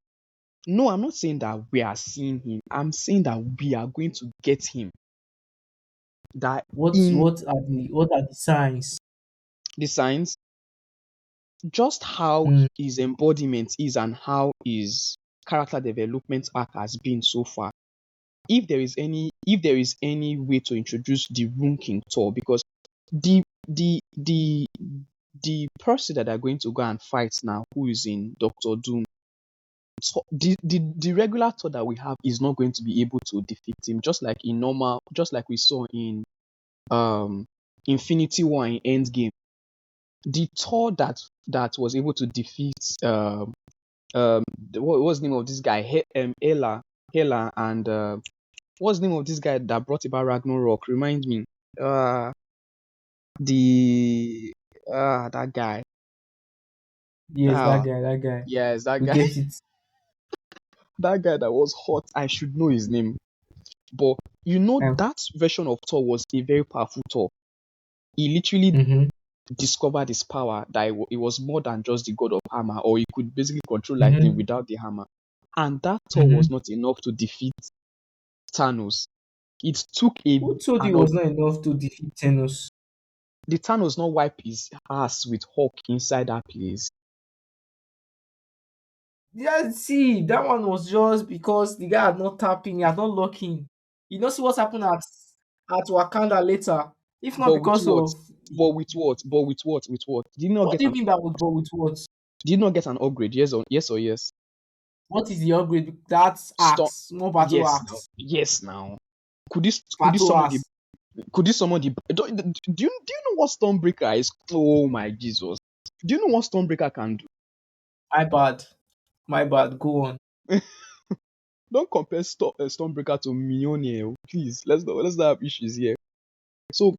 B: No, I'm not saying that we are seeing him. I'm saying that we are going to get him. That
A: What
B: in
A: what are the signs?
B: the signs, just how
A: Mm,
B: his embodiment is and how his character development arc has been so far. If there is any way to introduce the Rune King Thor, because the the the the person that are going to go and fight now, who is in Doctor Doom, so the regular Thor that we have is not going to be able to defeat him, just like we saw in um Infinity War in Endgame. The Thor that was able to defeat what was the name of this guy? Hela, and what's the name of this guy that brought about Ragnarok? Remind me. Uh, the that guy.
A: yes,
B: Uh,
A: that guy.
B: yes, that
A: We
B: guy.
A: get it.
B: That guy that was hot. I should know his name. But
A: Um,
B: that version of Thor was a very powerful Thor. He literally
A: mm-hmm,
B: discovered his power, that it was more than just the god of hammer, or he could basically control lightning
A: mm-hmm,
B: without the hammer. And that Thor
A: mm-hmm.
B: was not enough to defeat Thanos. It took a
A: Who told
B: an
A: you it was not enough to defeat Thanos?
B: the Thanos not wipe his ass with Hulk inside that place.
A: Yeah, see, that one was just because the guy had not tapping, he had not locking. You know, see what's happened at Wakanda later. If not
B: But with
A: because
B: what?
A: of
B: But with what? But with what? With what? Did he not
A: what
B: get
A: do you
B: an
A: mean that would go with what?
B: did he not get an upgrade? Yes or yes?
A: What is the upgrade? That's
B: Storm.
A: axe, more battle
B: Yes now.
A: axe.
B: Yes now. Could this
A: Battle
B: summon the
A: axe.
B: could this summon the do you know what Stormbreaker is? Oh my Jesus. Do you know what Stormbreaker can
A: My bad. My bad. Go on.
B: do? Don't compare Stormbreaker to Mjolnir, please. Let's not have issues here. So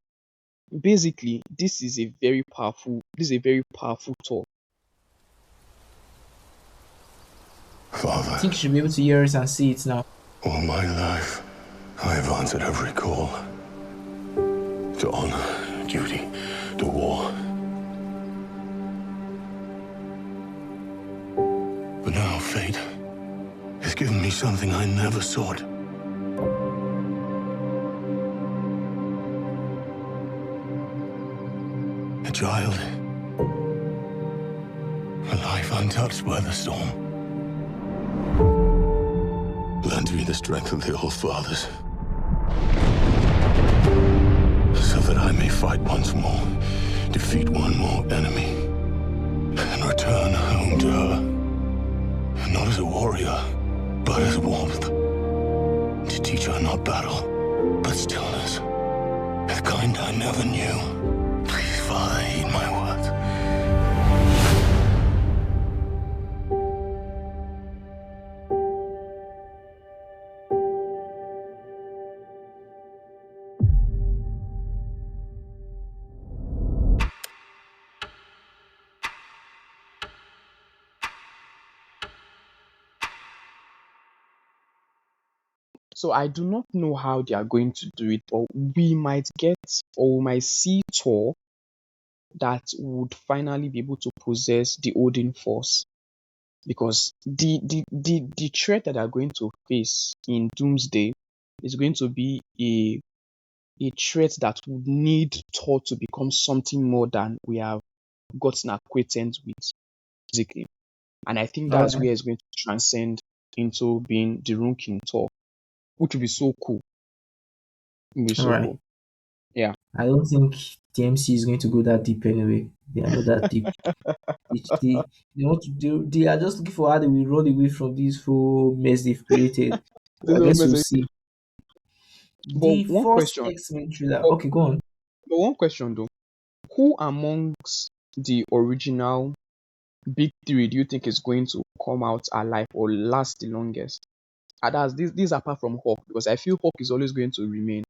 B: basically, this is a very powerful tool.
A: I
D: Father,
A: think you should be able to hear it and see it now.
D: all my life, I have answered every call to honor, duty, to war. But now fate has given me something I never sought. child. A life untouched by the storm. Lend me the strength of the old fathers, so that I may fight once more, defeat one more enemy, and return home to her. Not as a warrior, but as warmth. To teach her not battle, but stillness. The kind I never knew. Please, Father, heed my words.
B: So I do not know how they are going to do it, but we might get or we might see Thor that would finally be able to possess the Odin force. Because the threat that they are going to face in Doomsday is going to be a threat that would need Thor to become something more than we have gotten acquainted with, basically. And I think that's
A: Alright.
B: where it's going to transcend into being the Rune King Thor, which would be so cool. It would be so
A: Alright.
B: cool. Yeah.
A: I don't think the MC is going to go that deep anyway. They are not that deep. They want to they are just looking for how they will run away from this whole mess they've created.
B: This
A: I
B: whole
A: guess we'll
B: message.
A: see.
B: But
A: The
B: one
A: first
B: question.
A: X-Men trailer.
B: But,
A: Okay, go on.
B: but one question though. Who amongst the original big three do you think is going to come out alive or last the longest? And that's this apart from Hawk, because I feel Hawk is always going to remain.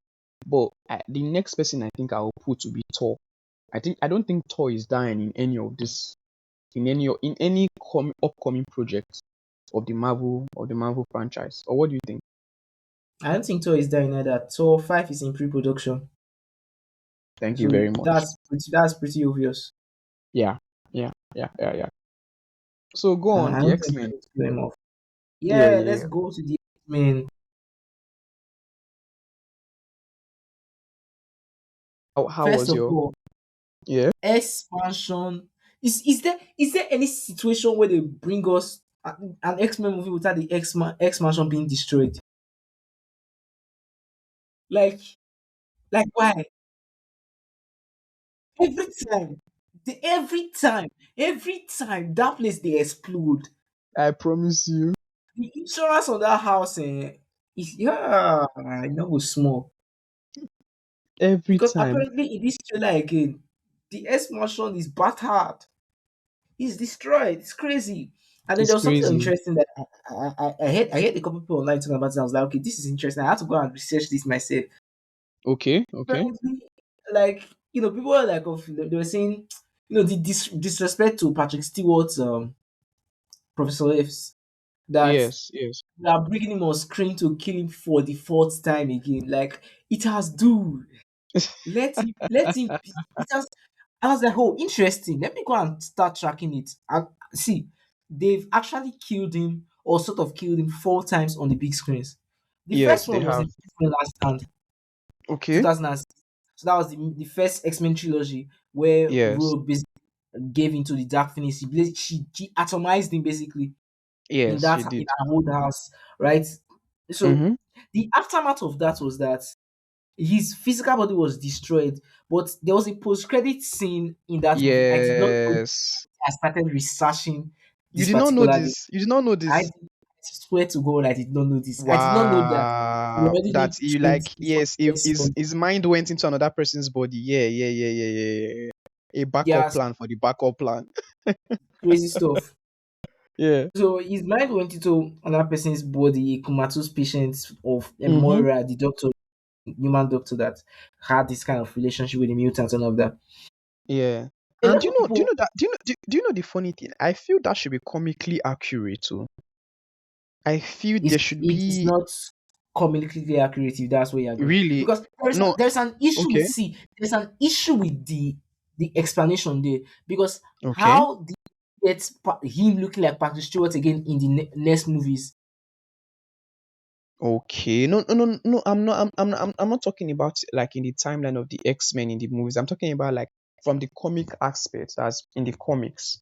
B: But the next person I think I will put to be Thor. I don't think Thor is dying in any of this in any upcoming project of the Marvel franchise. Or what do you think?
A: I don't think Thor is dying either. Thor 5 is in pre-production.
B: Thank you
A: So
B: very much.
A: that's pretty obvious.
B: Yeah, yeah. So go on,
A: I
B: the
A: don't think
B: X-Men.
A: I need to kill him off.
B: Yeah,
A: Yeah,
B: yeah,
A: let's
B: yeah.
A: go to the X-Men.
B: How
A: First
B: was
A: of
B: your
A: all,
B: yeah?
A: expansion. Is there any situation where they bring us an X-Men movie without the X-Mansion being destroyed? Like why? Every time, every time that place they explode.
B: I promise you.
A: The insurance on that house, is yeah, I know it's small
B: Every
A: because
B: time.
A: apparently in this trailer again, the X-Mansion is battered. It's destroyed. It's crazy. And then
B: It's
A: there was something
B: crazy.
A: interesting that I heard a couple people online talking about it. I was like, okay, this is interesting. I had to go and research this myself.
B: Okay.
A: Apparently, like people are like, they were saying, the disrespect to Patrick Stewart's Professor F's that
B: Yes.
A: they are bringing him on screen to kill him for the fourth time again. Like it has, dude. Let him be. It has. I was like, oh, interesting. Let me go and start tracking it. And see, they've actually killed him or sort of killed him 4 times on the big screens. The
B: Yes,
A: first
B: they
A: one was in
B: have.
A: X-Men Last Stand,
B: Okay.
A: 2006. So that was the first X-Men trilogy where
B: Yes.
A: Rose basically gave into the Dark Phoenix. She atomized him basically in
B: Yes,
A: that
B: she
A: in
B: did.
A: her old house, right? So
B: Mm-hmm.
A: the aftermath of that was that his physical body was destroyed, but there was a post-credit scene in that movie. I did not know.
B: Yes.
A: I started researching
B: You
A: this
B: did not know
A: particular day.
B: this. You did not know
A: I
B: this.
A: swear to God, I did not know this. I did not know that he
B: Wow.
A: already
B: That you
A: trained
B: like,
A: before
B: yes,
A: the
B: if
A: first
B: his
A: film.
B: his mind went into another person's body. Yeah. A backup
A: Yes,
B: plan for the backup plan.
A: crazy stuff.
B: Yeah.
A: So his mind went into another person's body, a comatose patient of
B: Mm-hmm.
A: Moira, the doctor, human doctor that had this kind of relationship with the mutants and all of that.
B: Yeah.
A: A
B: And
A: lot of people,
B: do you know the funny thing? I feel that should be comically accurate too. I feel there should
A: it is
B: be
A: not comedically accurate if that's what you're going.
B: really
A: Because
B: no
A: there's an issue with
B: okay.
A: see, there's an issue with the explanation there. Because
B: Okay.
A: how did you get him looking like Patrick Stewart again in the next movies?
B: Okay. No. I'm not talking about like in the timeline of the X-Men in the movies. I'm talking about like from the comic aspect, that's in the comics,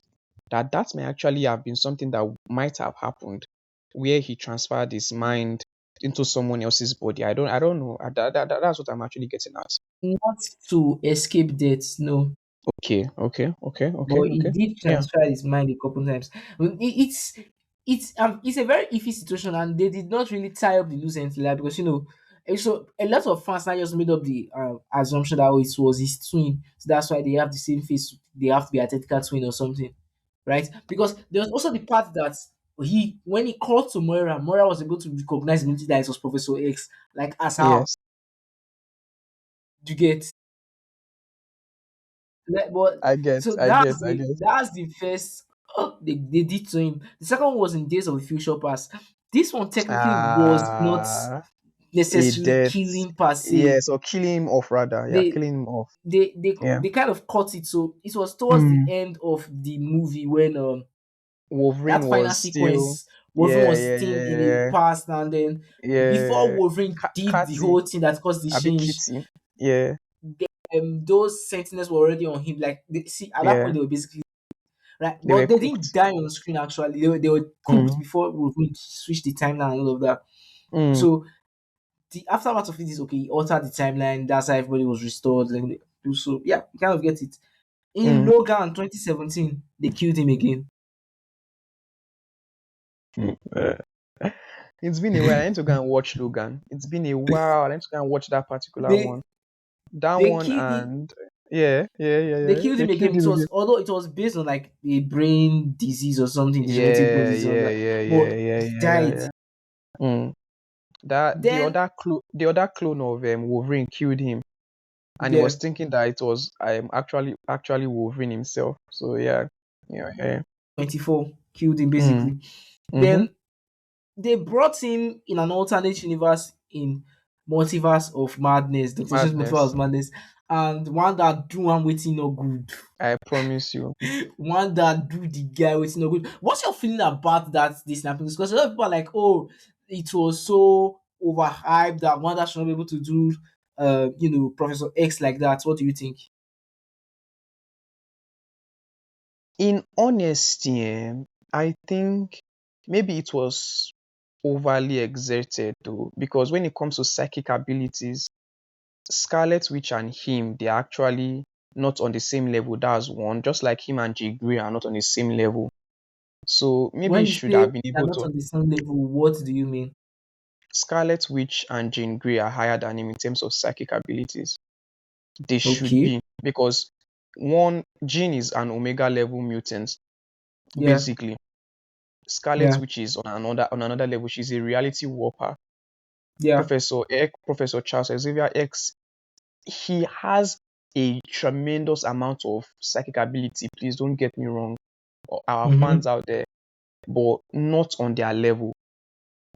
B: that may actually have been something that might have happened, where he transferred his mind into someone else's body. I don't know. That's what I'm actually getting at.
A: Not to escape death, no.
B: Okay, okay, okay, okay,
A: But he
B: okay.
A: did
B: Yeah.
A: transfer his mind a couple times. It's a very iffy situation, and they did not really tie up the loose ends like, because so a lot of fans now just made up the assumption that, oh, it was his twin, so that's why they have the same face. They have to be identical twin or something, right? Because there was also the part that when he called to Moira was able to recognize immediately that it was Professor X. Like, as how
B: Yes.
A: do you get? But
B: I get,
A: so
B: I get,
A: that's
B: I
A: the
B: get.
A: that's the first they did to him. The second one was in Days of the Future Past. This one technically was not
B: Ah, a
A: necessarily
B: death.
A: killing per se.
B: Yes, or killing him off rather. Yeah,
A: They
B: killing him off. Yeah.
A: they kind of cut it, so it was towards the
B: Mm.
A: end of the movie when that
B: Wolverine
A: final
B: was still.
A: sequence, Wolverine
B: Yeah,
A: was
B: yeah,
A: still
B: yeah,
A: in the
B: yeah,
A: past, and then before
B: yeah.
A: Wolverine did the
B: Catty,
A: whole thing that caused the
B: a bit
A: change,
B: kitty. Yeah,
A: those sentinels were already on him. Like, see, at that point
B: yeah.
A: they were basically right,
B: They were
A: but they didn't
B: cooked.
A: die on screen. Actually, they were cooked
B: Mm,
A: before we switch the timeline and all of that.
B: mm,
A: So the aftermath of it is, okay, he altered the timeline. That's how everybody was restored. Like, so yeah, you kind of get it. In
B: mm,
A: Logan 2017, they killed him again.
B: mm. It's been a while. I need to go and watch Logan. It's been a while. I need to go and watch that particular
A: They
B: one. That
A: they
B: one
A: killed he,
B: and yeah, yeah, yeah,
A: they
B: yeah.
A: killed
B: They
A: him again.
B: killed
A: It
B: him
A: was,
B: again.
A: although it was based on like a brain disease or something, degenerative brain
B: Yeah,
A: disease or
B: yeah,
A: that,
B: yeah, yeah,
A: but
B: yeah,
A: he
B: yeah, yeah,
A: died.
B: yeah. Mm. That
A: Then
B: the other clone of Wolverine killed him, and he
A: yeah,
B: was thinking that it was actually Wolverine himself. So yeah, yeah, yeah.
A: 24 killed him
B: Mm,
A: basically.
B: mm-hmm.
A: Then they brought him in an alternate universe in Multiverse of Madness, Doctor Strange Multiverse
B: Madness.
A: of Madness, and one that do one waiting no good.
B: I promise you.
A: One that do the guy waiting no good. What's your feeling about that this snapping? Because a lot of people are like, oh, it was so overhyped that one that should not be able to do Professor X like that. What do you think?
B: In honesty, I think maybe it was overly exerted though, because when it comes to psychic abilities, Scarlet Witch and him, they're actually not on the same level. That's one. Just like him and Jay Grey are not on the same level. So maybe he
A: When you
B: should
A: say
B: have been
A: they're
B: able
A: not
B: to.
A: on the same level, what do you mean?
B: Scarlet Witch and Jean Grey are higher than him in terms of psychic abilities. They should
A: Okay.
B: be, because one, Jean is an Omega level mutant,
A: Yeah.
B: basically. Scarlet
A: Yeah.
B: Witch is on another level. She's a reality warper.
A: Yeah.
B: Professor Charles Xavier X, he has a tremendous amount of psychic ability. Please don't get me wrong, our
A: Mm-hmm.
B: fans out there, but not on their level.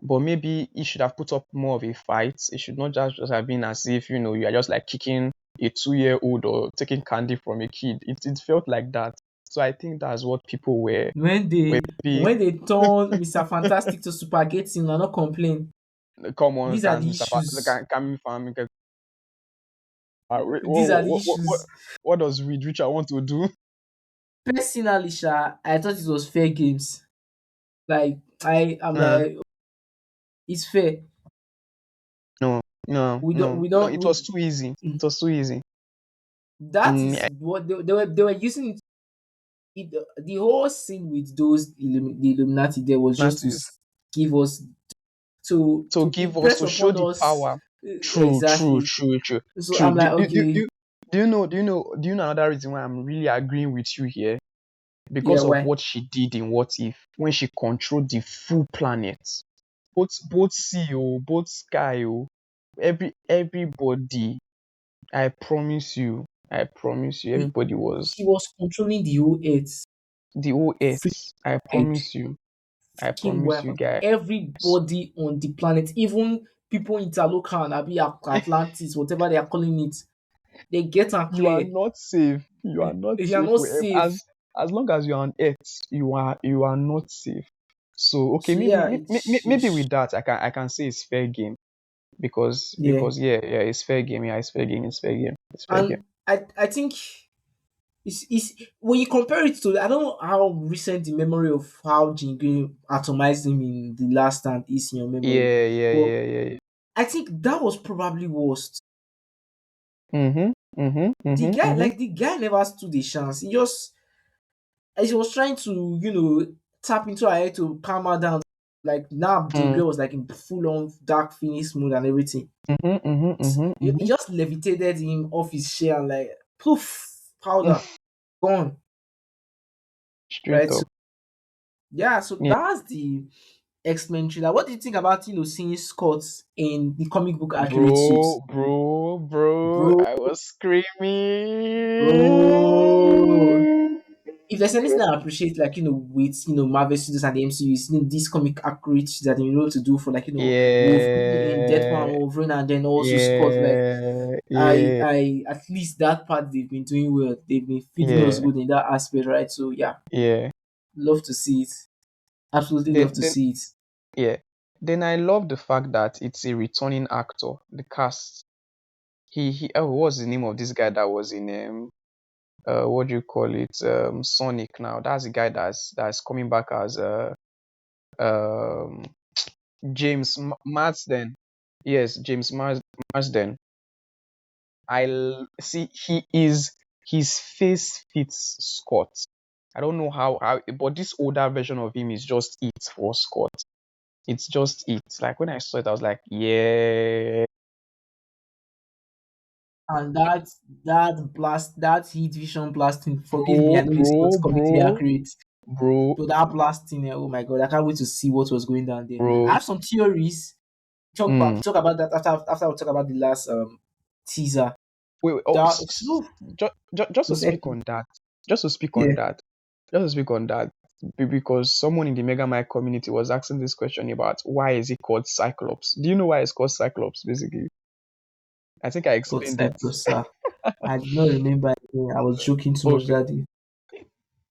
B: But maybe he should have put up more of a fight. It should not just have been as if you are just like kicking a 2-year-old or taking candy from a kid. It felt like that. So I think that's what people
A: When
B: were
A: they
B: maybe.
A: when they turn Mr. Fantastic to spaghetti, no, not complain.
B: Come on,
A: These are
B: can
A: the
B: Mr. Fa-
A: issues.
B: can fam wait,
A: These are the issues.
B: what does Reed Richard want to do?
A: Personally, Sha, I thought it was fair games. Like, I'm
B: Uh,
A: like, it's fair.
B: no, no,
A: We don't
B: no,
A: we
B: no.
A: don't
B: It
A: we,
B: was too easy. It was too easy.
A: that
B: Mm,
A: is what they were using it, the whole scene with those the Illuminati there was just to
B: Nazis.
A: give us to
B: Give us
A: impress
B: to show
A: upon
B: the
A: us
B: power. True, true,
A: exactly.
B: true, true,
A: So
B: true.
A: I'm like, okay,
B: Do you know another reason why I'm really agreeing with you here?
A: yeah,
B: Because of
A: why?
B: what she did in What If, when she controlled the full planet, both sea, both sky, everybody. I promise you,
A: He,
B: everybody was
A: she was controlling the whole earth.
B: the whole
A: Freaking
B: earth.
A: wide.
B: I
A: Freaking
B: promise you,
A: wide.
B: guy.
A: Everybody on the planet, even people in Talokan, Abi Atlantis, whatever they are calling it, they get and
B: You are
A: clear.
B: not safe. You are not
A: They are
B: safe.
A: not safe.
B: As long as you are on Earth, you are not safe. So okay,
A: So
B: maybe
A: yeah,
B: maybe with that I can say it's fair game, because
A: yeah.
B: yeah, it's fair game. Yeah, it's fair game. It's fair game. It's fair game.
A: And I think it's when you compare it to, I don't know how recent the memory of how Jean Grey atomized him in the last stand is in your memory,
B: Yeah, yeah,
A: but
B: yeah, yeah.
A: I think that was probably worst.
B: Mhm, mhm,
A: The
B: mhm,
A: guy,
B: mhm,
A: like the guy, never stood a chance. He just, as he was trying to, tap into her head to calm her down. Like now, Jean
B: mm,
A: Grey was like in full on dark Phoenix mood and everything.
B: mhm, mhm, mhm,
A: He
B: mhm.
A: just levitated him off his chair and like poof, powder gone.
B: Straight
A: Right. So
B: up.
A: yeah, so
B: Yeah.
A: that's the X-Men trailer. What do you think about seeing Scott in the comic book accurate suits?
B: Bro,
A: Bro,
B: I was
A: bro.
B: screaming.
A: If there's anything I appreciate, like with Marvel Studios and the MCU, is this comic accurate that they know to do for like Wolverine in Deadpan,
B: Yeah,
A: Wolverine, and then also Scott. Like
B: yeah,
A: I,
B: yeah,
A: I at least that part they've been doing well. They've been feeding us
B: yeah,
A: good in that aspect, right? So yeah,
B: yeah.
A: love to see it. Absolutely love
B: Then,
A: to
B: then,
A: see it.
B: yeah. Then I love the fact that it's a returning actor. The cast. Oh, what's the name of this guy that was in what do you call it? Sonic now. That's the guy that's coming back as um Marsden. Yes, Marsden. See his face fits Scott. I don't know how, but this older version of him is just it for Scott. It's just it. Like when I saw it, I was like, yeah,
A: And that heat vision blasting, forgive me, I
B: bro,
A: know it's not
B: bro,
A: comically
B: bro,
A: accurate.
B: bro,
A: So that blasting, oh my god, I can't wait to see what was going down there, man. I
B: bro.
A: have some theories.
B: Mm.
A: Talk about that after we talk about the last teaser.
B: Wait. Oh,
A: That so
B: just to
A: was
B: speak
A: epic.
B: on that. Just to speak on
A: Yeah.
B: that. Just to speak on that. Because someone in the Mega Mike community was asking this question about why is it called Cyclops? Do you know why it's called Cyclops? Basically, I think I
A: God
B: explained it.
A: Cyprus, sir. I did not remember again. I was joking too much
B: Okay,
A: that day.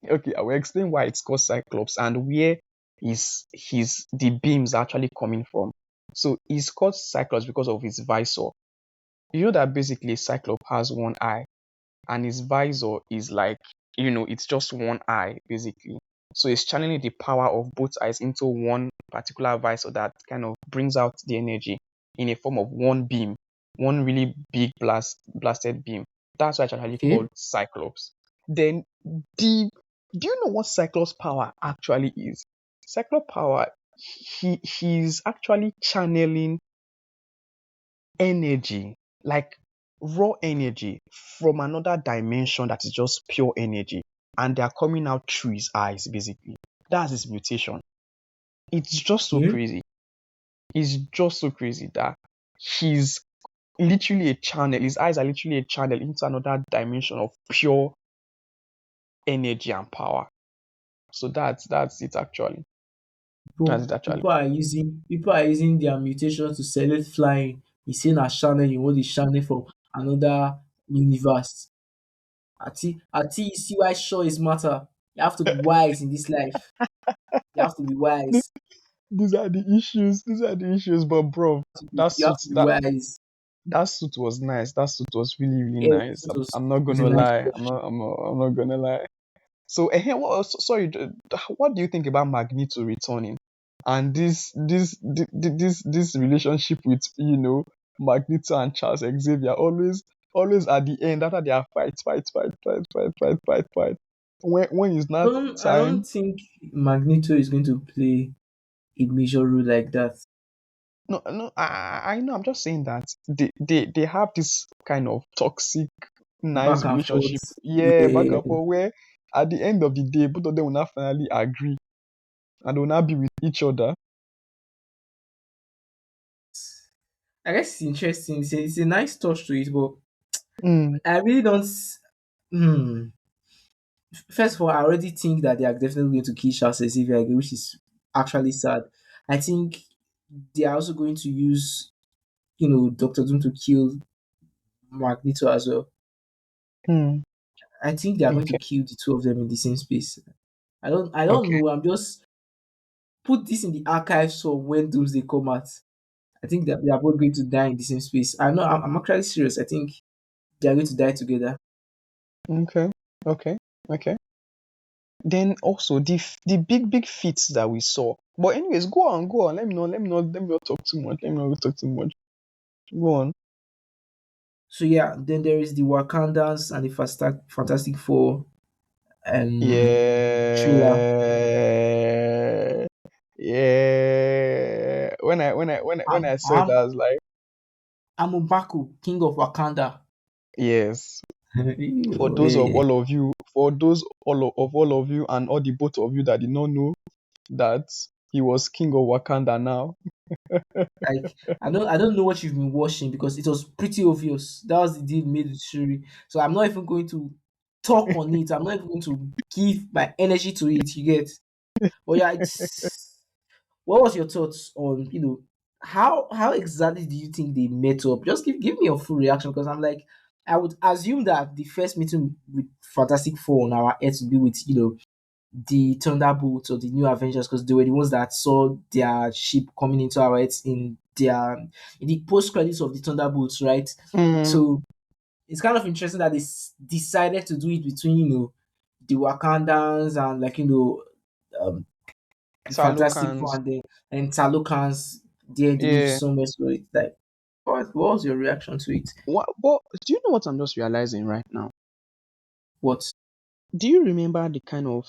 B: okay. I will explain why it's called Cyclops and where is his the beams actually coming from. So it's called Cyclops because of his visor. You know that basically Cyclops has one eye and his visor is like, it's just one eye basically. So it's channeling the power of both eyes into one particular visor that kind of brings out the energy in a form of one beam, one really big blasted beam. That's why it's actually
A: Okay.
B: called Cyclops. Then the do you know what Cyclops power actually is? Cyclops power, he's actually channeling energy, like raw energy from another dimension that is just pure energy. And they are coming out through his eyes, basically. That's his mutation. It's just so
A: Okay.
B: crazy. It's just so crazy that he's literally a channel. His eyes are literally a channel into another dimension of pure energy and power. So that's it actually. That's
A: People
B: it actually.
A: people are using their mutation to select flying. He's saying a channel you want the channel from another universe. Ati, you see why sure is matter. You have to be wise in this life. You have to be wise.
B: These are the issues. These are the issues. But bro, that
A: You have
B: suit
A: to be
B: that
A: wise.
B: that suit was nice. That suit was really really
A: Yeah,
B: nice. I'm not
A: it was a
B: gonna
A: nice
B: lie.
A: touch.
B: I'm not gonna lie. So what sorry, what do you think about Magneto returning and this relationship with Magneto and Charles Xavier always at the end after their fight when it's not
A: I don't
B: time.
A: think Magneto is going to play a major role like that.
B: No, I know. I'm just saying that they have this kind of toxic,
A: Back
B: nice
A: and
B: relationship.
A: forth.
B: Yeah, back
A: Yeah.
B: and forth. Where at the end of the day, both of them will not finally agree and will not be with each other.
A: I guess it's interesting. It's a nice touch to it, but
B: Mm,
A: I really don't. Hmm. First of all, I already think that they are definitely going to kill Charles Xavier again, which is actually sad. I think they are also going to use, Doctor Doom to kill Magneto as well.
B: mm,
A: I think they are going to
B: okay,
A: kill the two of them in the same space. I don't
B: okay,
A: know. I'm just put this in the archives for when Doomsday come out. I think that they are both going to die in the same space. I'm not. I'm actually serious. I think they are going to die together.
B: okay. Okay. Okay. Then also the big feats that we saw. But anyways, go on, go on. Let me not talk too much. Let me not talk too much. Go on.
A: So yeah, then there is the Wakandans and the Fantastic Four trailer.
B: Yeah. Yeah. When I saw that, I was like,
A: Amubaku, King of Wakanda.
B: yes. For those of
A: Eh,
B: all of you, all of you and all the both of you that did not know that he was king of Wakanda now.
A: like I don't know what you've been watching because it was pretty obvious. That was the deal made with Shuri. So I'm not even going to talk on it. I'm not even going to give my energy to it. You get? But yeah, it's what was your thoughts on how exactly do you think they met up? Just give me your full reaction because I'm like I would assume that the first meeting with Fantastic Four on our earth would be with the Thunderbolts or the new Avengers because they were the ones that saw their ship coming into our earth in the post credits of the Thunderbolts, right?
B: Mm,
A: So it's kind of interesting that they decided to do it between the Wakandans and um, the Fantastic Four
B: Salokans.
A: and Talokans there in the middle
B: Yeah.
A: somewhere. So it's like, what was your reaction to it?
B: But do you know what I'm just realizing right now?
A: What?
B: Do you remember the kind of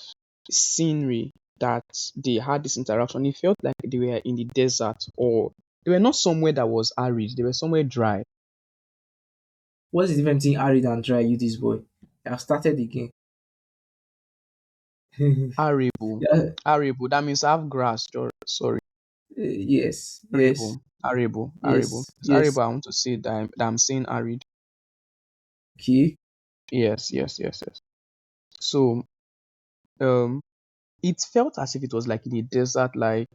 B: scenery that they had this interaction? It felt like they were in the desert, or they were not somewhere that was arid, they were somewhere dry.
A: What is the difference between arid and dry? You this boy. I've started again.
B: Arable.
A: Yeah.
B: Arable. That means I have grass. Sorry.
A: Yes, yes,
B: Arable. Arable. Arable.
A: yes,
B: It's
A: yes.
B: arable. I want to say that I'm saying arid.
A: Okay.
B: Yes, yes, yes, yes. So um it felt as if it was like in a desert like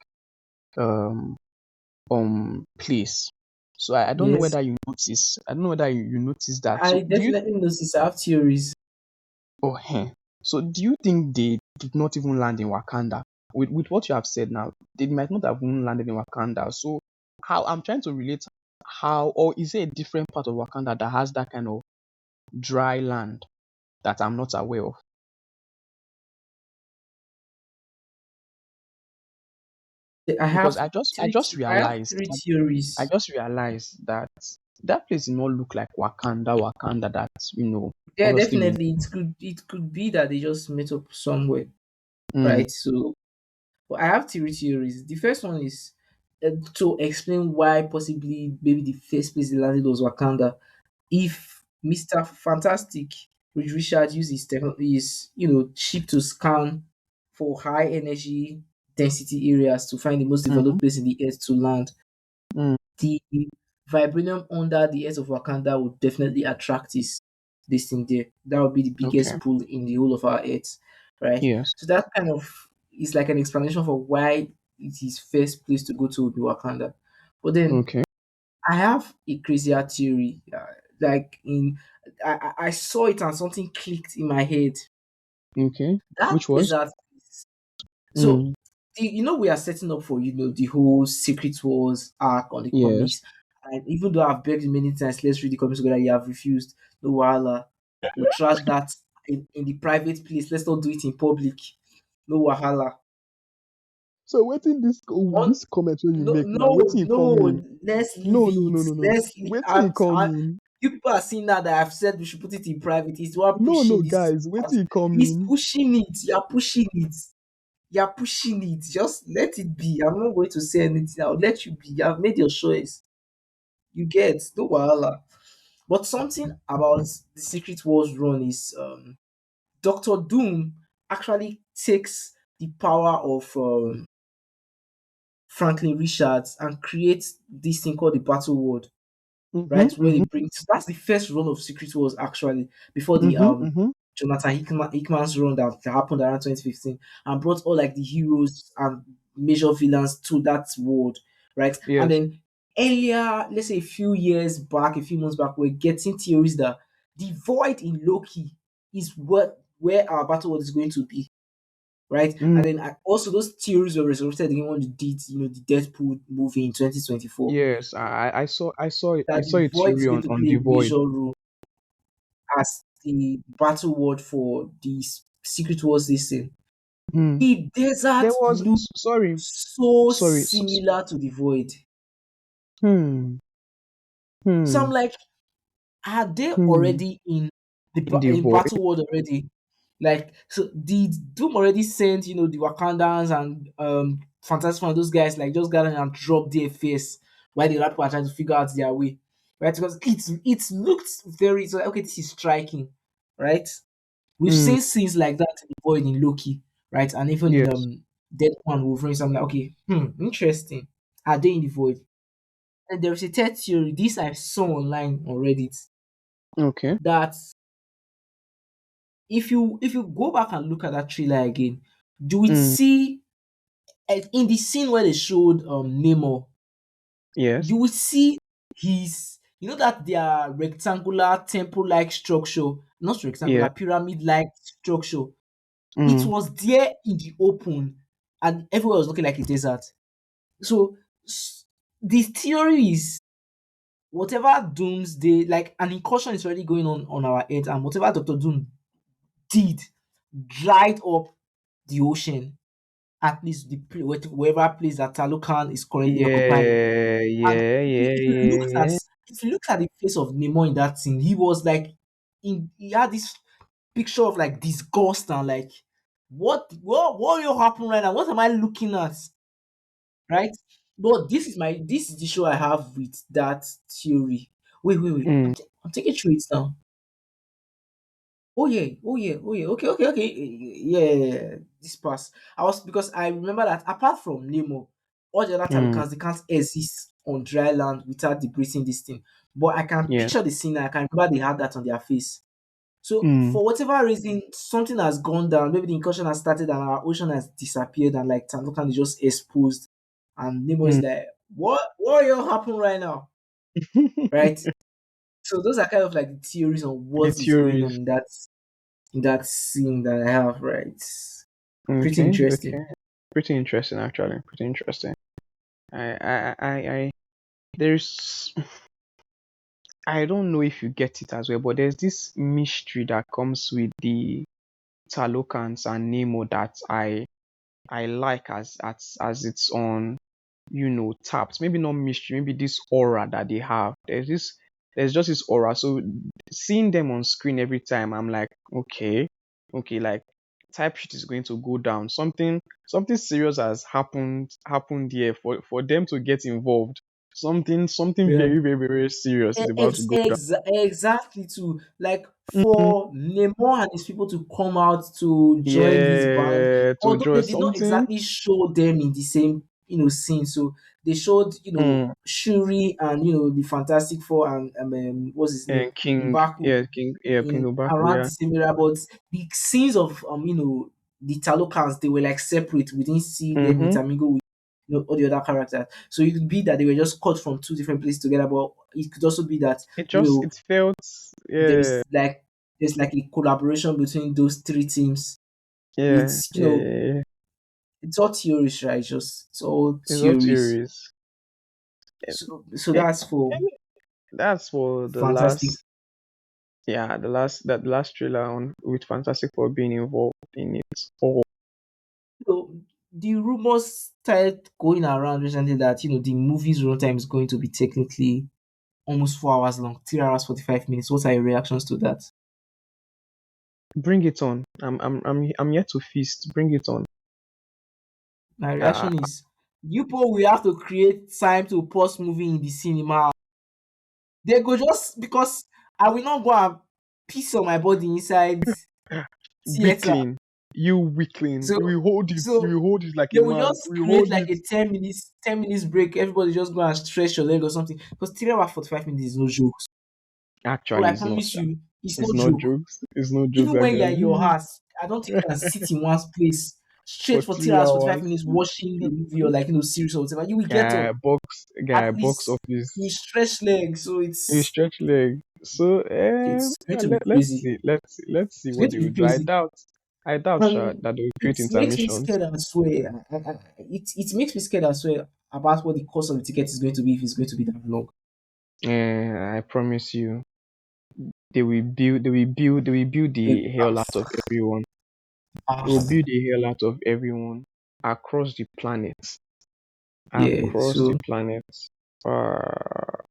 B: um place. So I don't know
A: Yes.
B: whether you notice. I don't know whether you notice that. So
A: I
B: do you
A: definitely notice I have theories.
B: oh so do you think they did not even land in Wakanda? With what you have said now, they might not have even landed in Wakanda. So how I'm trying to relate how or is it a different part of Wakanda that has that kind of dry land that I'm not aware of?
A: I
B: Because
A: have I have three
B: I
A: theories.
B: just realized that that place did not look like Wakanda that,
A: Yeah,
B: obviously we
A: definitely it could be that they just met up somewhere,
B: mm,
A: right? So, but I have three theories. The first one is to explain why possibly maybe the first place they landed was Wakanda. If Mr. Fantastic, Reed Richards used his chip to scan for high energy density areas to find the most
B: mm,
A: developed place in the earth to land,
B: mm,
A: the vibranium under the earth of Wakanda would definitely attract this thing there. That would be the
B: okay.
A: biggest pull in the whole of our earth, right?
B: Yes.
A: So that kind of is like an explanation for why it is first place to go to would be Wakanda. But then
B: Okay.
A: I have a crazier theory. Like in, I saw it and something clicked in my head.
B: Okay.
A: That
B: Which was?
A: desert. So
B: Mm,
A: we are setting up for the whole Secret Wars arc on the
B: yes.
A: comics, and even though I've begged you many times, let's read the comics together. You have refused. No wahala. We'll trash that in the private place. Let's not do it in public. No wahala.
B: So waiting
A: One,
B: this comment when you
A: no,
B: make now,
A: no,
B: waiting you
A: no.
B: come mean?
A: Let's leave
B: No, no,
A: it.
B: no, no, no.
A: Let's.
B: Waiting you come mean?
A: You people are seeing now that I've said we should put it in private. He's the one
B: No,
A: pushing
B: no,
A: this.
B: guys, waiting you come
A: He's
B: mean?
A: pushing it. You're pushing it. You're pushing it. Just let it be. I'm not going to say anything. I'll let you be. You've made your choice. You get no wahala. But something about the Secret Wars run is Doctor Doom actually takes the power of Franklin Richards and creates this thing called the Battle World,
B: Mm-hmm,
A: right? Where they
B: mm-hmm,
A: bring so that's the first run of Secret Wars actually before the
B: mm-hmm, mm-hmm.
A: Jonathan Hickman's run that happened around 2015 and brought all like the heroes and major villains to that world, right? And
B: Yes.
A: then earlier, let's say a few years back, a few months back, we're getting theories that the void in Loki is what where our battle world is going to be, right?
B: Mm,
A: And then also those theories were resurrected again when they did, the Deadpool movie in 2024
B: yes. I saw
A: that
B: I
A: the
B: saw a
A: void is
B: theory
A: going to
B: on
A: play
B: the
A: a
B: void.
A: major role as the battle word for the secret wars this thing.
B: Hmm.
A: The desert
B: There was
A: looked
B: sorry,
A: so
B: sorry.
A: similar to the void.
B: Hmm.
A: So I'm
B: Hmm.
A: like, are they
B: Hmm.
A: already in the
B: In the
A: in
B: void.
A: battle world already? Like, so did Doom already send the Wakandans and Fantastic Four and those guys like just gather and drop their face while the other people are trying to figure out their way, right? Because it looked very so okay. This is striking, right? We've
B: Hmm.
A: seen scenes like that in the Void in Loki, right? And even in
B: Yes.
A: Deadpool and Wolverine. So I'm like, okay, interesting. Are they in the Void? And there is a third theory. This I saw online on Reddit
B: Okay.
A: that if you go back and look at that trailer again, you will
B: Hmm.
A: see in the scene where they showed Namor,
B: Yes.
A: you will see his that their rectangular temple-like structure, not rectangular,
B: Yeah.
A: pyramid-like structure. It
B: Hmm.
A: was there in the open, and everywhere was looking like a desert. So the theory is whatever Doomsday, like an incursion is already going on our head, and whatever Doctor Doom did dried up the ocean, at least wherever place that Talokan is currently occupying.
B: Yeah.
A: And
B: Yeah.
A: if
B: Yeah.
A: you look at
B: Yeah.
A: if you look at the face of Nemo in that scene, he was like he had this picture of like disgust and like what will happen right now? What am I looking at? Right? But this is the show I have with that theory. Wait.
B: Hmm.
A: I'm taking through it now. Oh yeah. Okay. Yeah. This pass. I was because I remember that apart from Nemo, all the other
B: Hmm.
A: Talokans they can't exist on dry land without the breathing this thing. But I can
B: Yes.
A: picture the scene. I can remember they had that on their face. So
B: Hmm.
A: for whatever reason, something has gone down. Maybe the incursion has started and our ocean has disappeared and like Talokan is just exposed. And Nemo is
B: Hmm.
A: like, what will happen right now? Right? So those are kind of like the theories on
B: The
A: what is going on
B: theories.
A: in that scene that I have, right? Pretty
B: Okay.
A: interesting.
B: Okay. Pretty interesting, actually. Pretty interesting. I there's I don't know if you get it as well, but there's this mystery that comes with the Talokans and Nemo that I like as its own, tapped. Maybe not mystery, maybe this aura that they have. There's just this aura. So seeing them on screen every time, I'm like, okay, like type shit is going to go down. Something serious has happened here for them to get involved. Something
A: Yeah.
B: very, very, very serious is about to go down.
A: Exactly to like
B: Mhm.
A: for Nemo and his people to come out to join this band,
B: Yeah, to
A: although
B: draw
A: they did not
B: something.
A: exactly show them in the same scene. So they showed
B: Mm.
A: Shuri and the Fantastic Four and what's his name
B: And King,
A: Mbaku
B: King
A: in
B: Obaku,
A: around
B: yeah.
A: the same area, but the scenes of the Talokans they were like separate. We didn't see them
B: Mm-hmm.
A: intermingle with all the other characters. So it could be that they were just cut from two different places together, but it could also be that
B: It felt, yeah,
A: there's like a collaboration between those three teams.
B: yeah,
A: It's
B: yeah, yeah, yeah.
A: it's all theories, right? Just it's all
B: It's all
A: theories.
B: theories.
A: So
B: Eh,
A: that's for
B: eh, That's for the
A: fantastic.
B: last, yeah, the last trailer on with Fantastic Four being involved in it all.
A: So the rumors started going around recently that the movie's runtime is going to be technically almost 4 hours long, 3 hours 45 minutes. What are your reactions to that?
B: Bring it on. I'm yet to feast. Bring it on.
A: My
B: Uh,
A: reaction is you people will have to create time to pause movie in the cinema. They go just because I will not go and piss on my body inside theater.
B: weakling, you weakling.
A: So
B: You will
A: so
B: hold it like
A: they
B: a
A: will
B: man.
A: just
B: We
A: create
B: hold
A: like
B: it.
A: a 10 minutes break. Everybody just go and stretch your leg or something. Because 3 hours 45 minutes is no joke. Oh,
B: Actually,
A: I
B: it's not.
A: promise you, it's no
B: It's not
A: joke.
B: jokes. It's not jokes,
A: Even when you're in your
B: actually.
A: house, I don't think you can sit in one place straight
B: For
A: for three
B: three
A: hours 45
B: hours.
A: minutes watching the movie or like series or whatever. You will get up. At
B: Box
A: least you
B: office.
A: stretch legs. So
B: You stretch leg. So
A: it's going to be
B: let's
A: crazy.
B: see. Let's see
A: It's going
B: what
A: to
B: they
A: be
B: will do.
A: crazy.
B: I doubt sure
A: And
B: that they will
A: it
B: create
A: makes me
B: intermissions.
A: scared and swear. It makes me scared and swear about what the cost of the ticket is going to be if it's going to be that long.
B: I promise you. they will build
A: It,
B: the hell out of everyone. They will
A: ah,
B: build the hell out of everyone across the planet.
A: yeah.
B: Across the
A: So,
B: planet. Uh,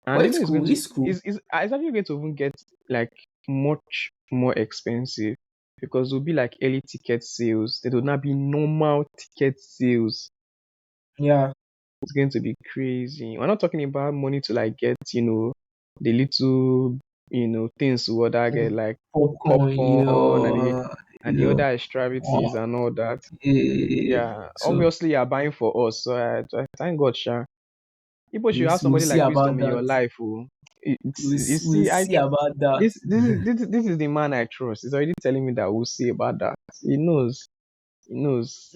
B: and
A: but
B: you know
A: it's
B: it's going
A: cool.
B: to
A: It's cool.
B: it's actually going to even get like much more expensive because it will be like early ticket sales. There will not be normal ticket sales.
A: Yeah.
B: It's going to be crazy. We're not talking about money to like get, the little, things to other get like
A: Popcorn,
B: popcorn and the
A: you
B: other
A: know,
B: extravagancies and all that.
A: eh,
B: Yeah,
A: so
B: obviously you're buying for us, so I thank God, Sha. People should have
A: we'll
B: somebody
A: see
B: like
A: about
B: wisdom in your
A: that.
B: life. Oh. You
A: We'll
B: see,
A: see about that.
B: this is the man I trust. He's already telling me that we'll see about that. He knows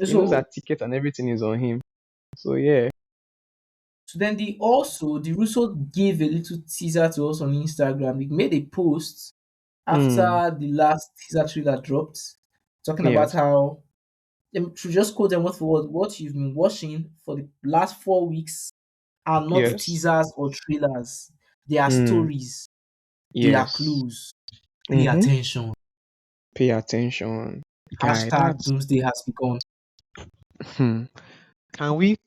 A: So
B: that ticket and everything is on him. So yeah.
A: So then the Russo gave a little teaser to us on Instagram. They made a post
B: Mm,
A: after the last teaser trailer dropped, talking about
B: yes,
A: how to just quote them word for word, what you've been watching for the last 4 weeks are not
B: yes.
A: teasers or trailers. They are
B: Mm,
A: stories. They are
B: yes.
A: clues. Pay
B: Mm-hmm.
A: attention.
B: Pay attention, guy.
A: Hashtag
B: That's
A: Doomsday has begun.
B: hmm. Can we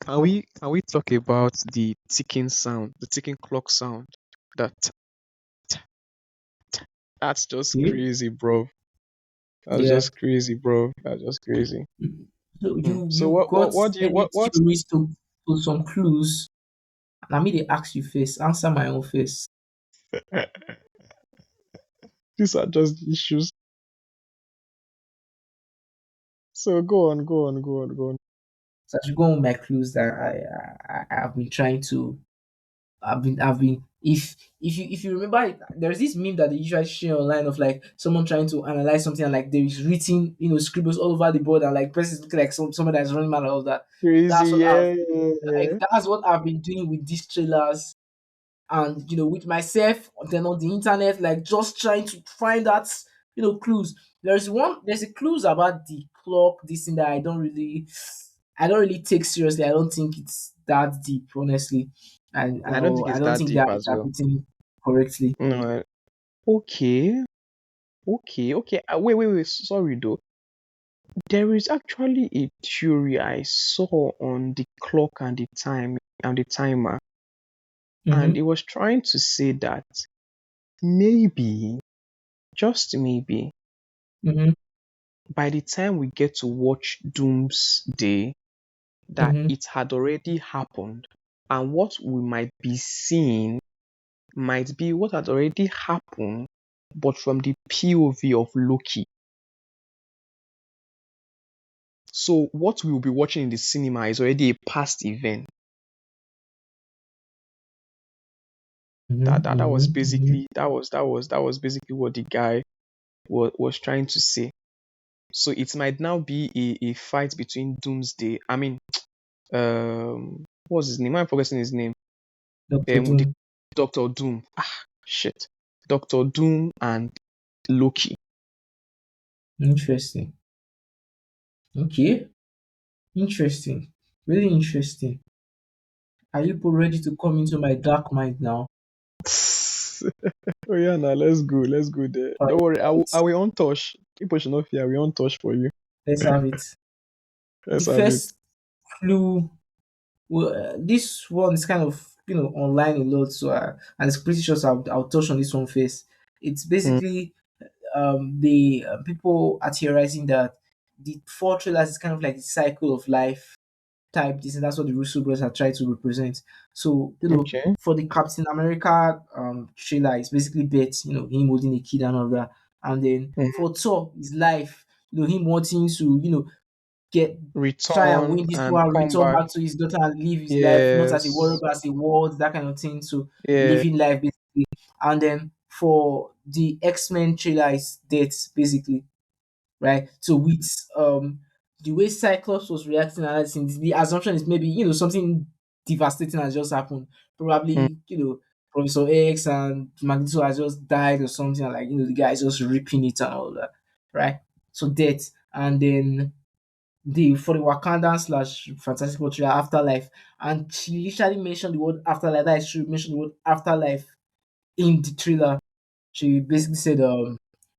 B: talk about the ticking sound, the ticking clock sound? That that's just
A: Okay.
B: crazy, bro. That's
A: Yeah.
B: just crazy, bro. That's just crazy.
A: So
B: Hmm.
A: you
B: So
A: you
B: what
A: got
B: what what do you
A: any
B: what
A: theories to some clues? Let me they ask you first. Answer my own first.
B: these are just the issues. So go on.
A: So I should go on my clues that I've been trying to I've been if you remember there's this meme that they usually share online of like someone trying to analyze something and like there is written scribbles all over the board and like person is looking like someone that's running mad and all that.
B: Crazy,
A: That's what I've
B: yeah, yeah,
A: like
B: yeah.
A: that's what I've been doing with these trailers and with myself then on the internet like just trying to find that clues. There's a clues about the clock this thing that I don't really take seriously. I don't think it's that deep, honestly. And
B: I don't think
A: I
B: it's
A: don't
B: that
A: think they
B: deep
A: are
B: as well.
A: interpreting correctly.
B: No, okay, okay. Wait. Sorry, though. There is actually a theory I saw on the clock and the time and the timer, and
A: Mm-hmm.
B: it was trying to say that maybe, just maybe,
A: Mm-hmm.
B: by the time we get to watch Doomsday, that
A: Mm-hmm.
B: it had already happened, and what we might be seeing might be what had already happened, but from the POV of Loki. So what we will be watching in the cinema is already a past event. That was
A: Mm-hmm.
B: basically that was basically what the guy was trying to say. So it might now be a fight between Doomsday. I mean, what's his name? I'm forgetting his name.
A: Doctor
B: The
A: Doom.
B: Doctor Doom. Ah, shit. Doctor Doom and Loki.
A: Interesting. Okay. Interesting. Really interesting. Are you people ready to come into my dark mind now?
B: Oh yeah, now let's go there.
A: All
B: Don't worry,
A: right.
B: I will untouch. People should not fear. We untouch for you.
A: Let's have it. The
B: Let's have it.
A: first clue. Well, this one is kind of online a lot, so and it's pretty sure so I'll touch on this one first. It's
B: Mm,
A: basically the people are theorizing that the four trailers is kind of like the cycle of life type this, and that's what the Russo brothers have tried to represent. So
B: okay.
A: for the Captain America trailer, it's basically Beth, him holding a kid and all that, and then
B: Mm.
A: for Thor, his life, him wanting to get try and
B: Return
A: win this
B: and
A: war,
B: come
A: return
B: back.
A: back to his daughter and live his life not as a warrior
B: Yes.
A: but as a ward, that kind of thing. So
B: Yeah.
A: living life basically. And then for the X-Men trailer is death basically, right? So with the way Cyclops was reacting and everything, the assumption is maybe something devastating has just happened.
B: Mm,
A: Probably Professor X and Magneto has just died or something, and like the guy is just ripping it and all that, right? So death, and then the for the Wakandan slash Fantastic Four trailer Afterlife, and she literally mentioned the word afterlife. That is true. Mentioned the word afterlife in the trailer. She basically said,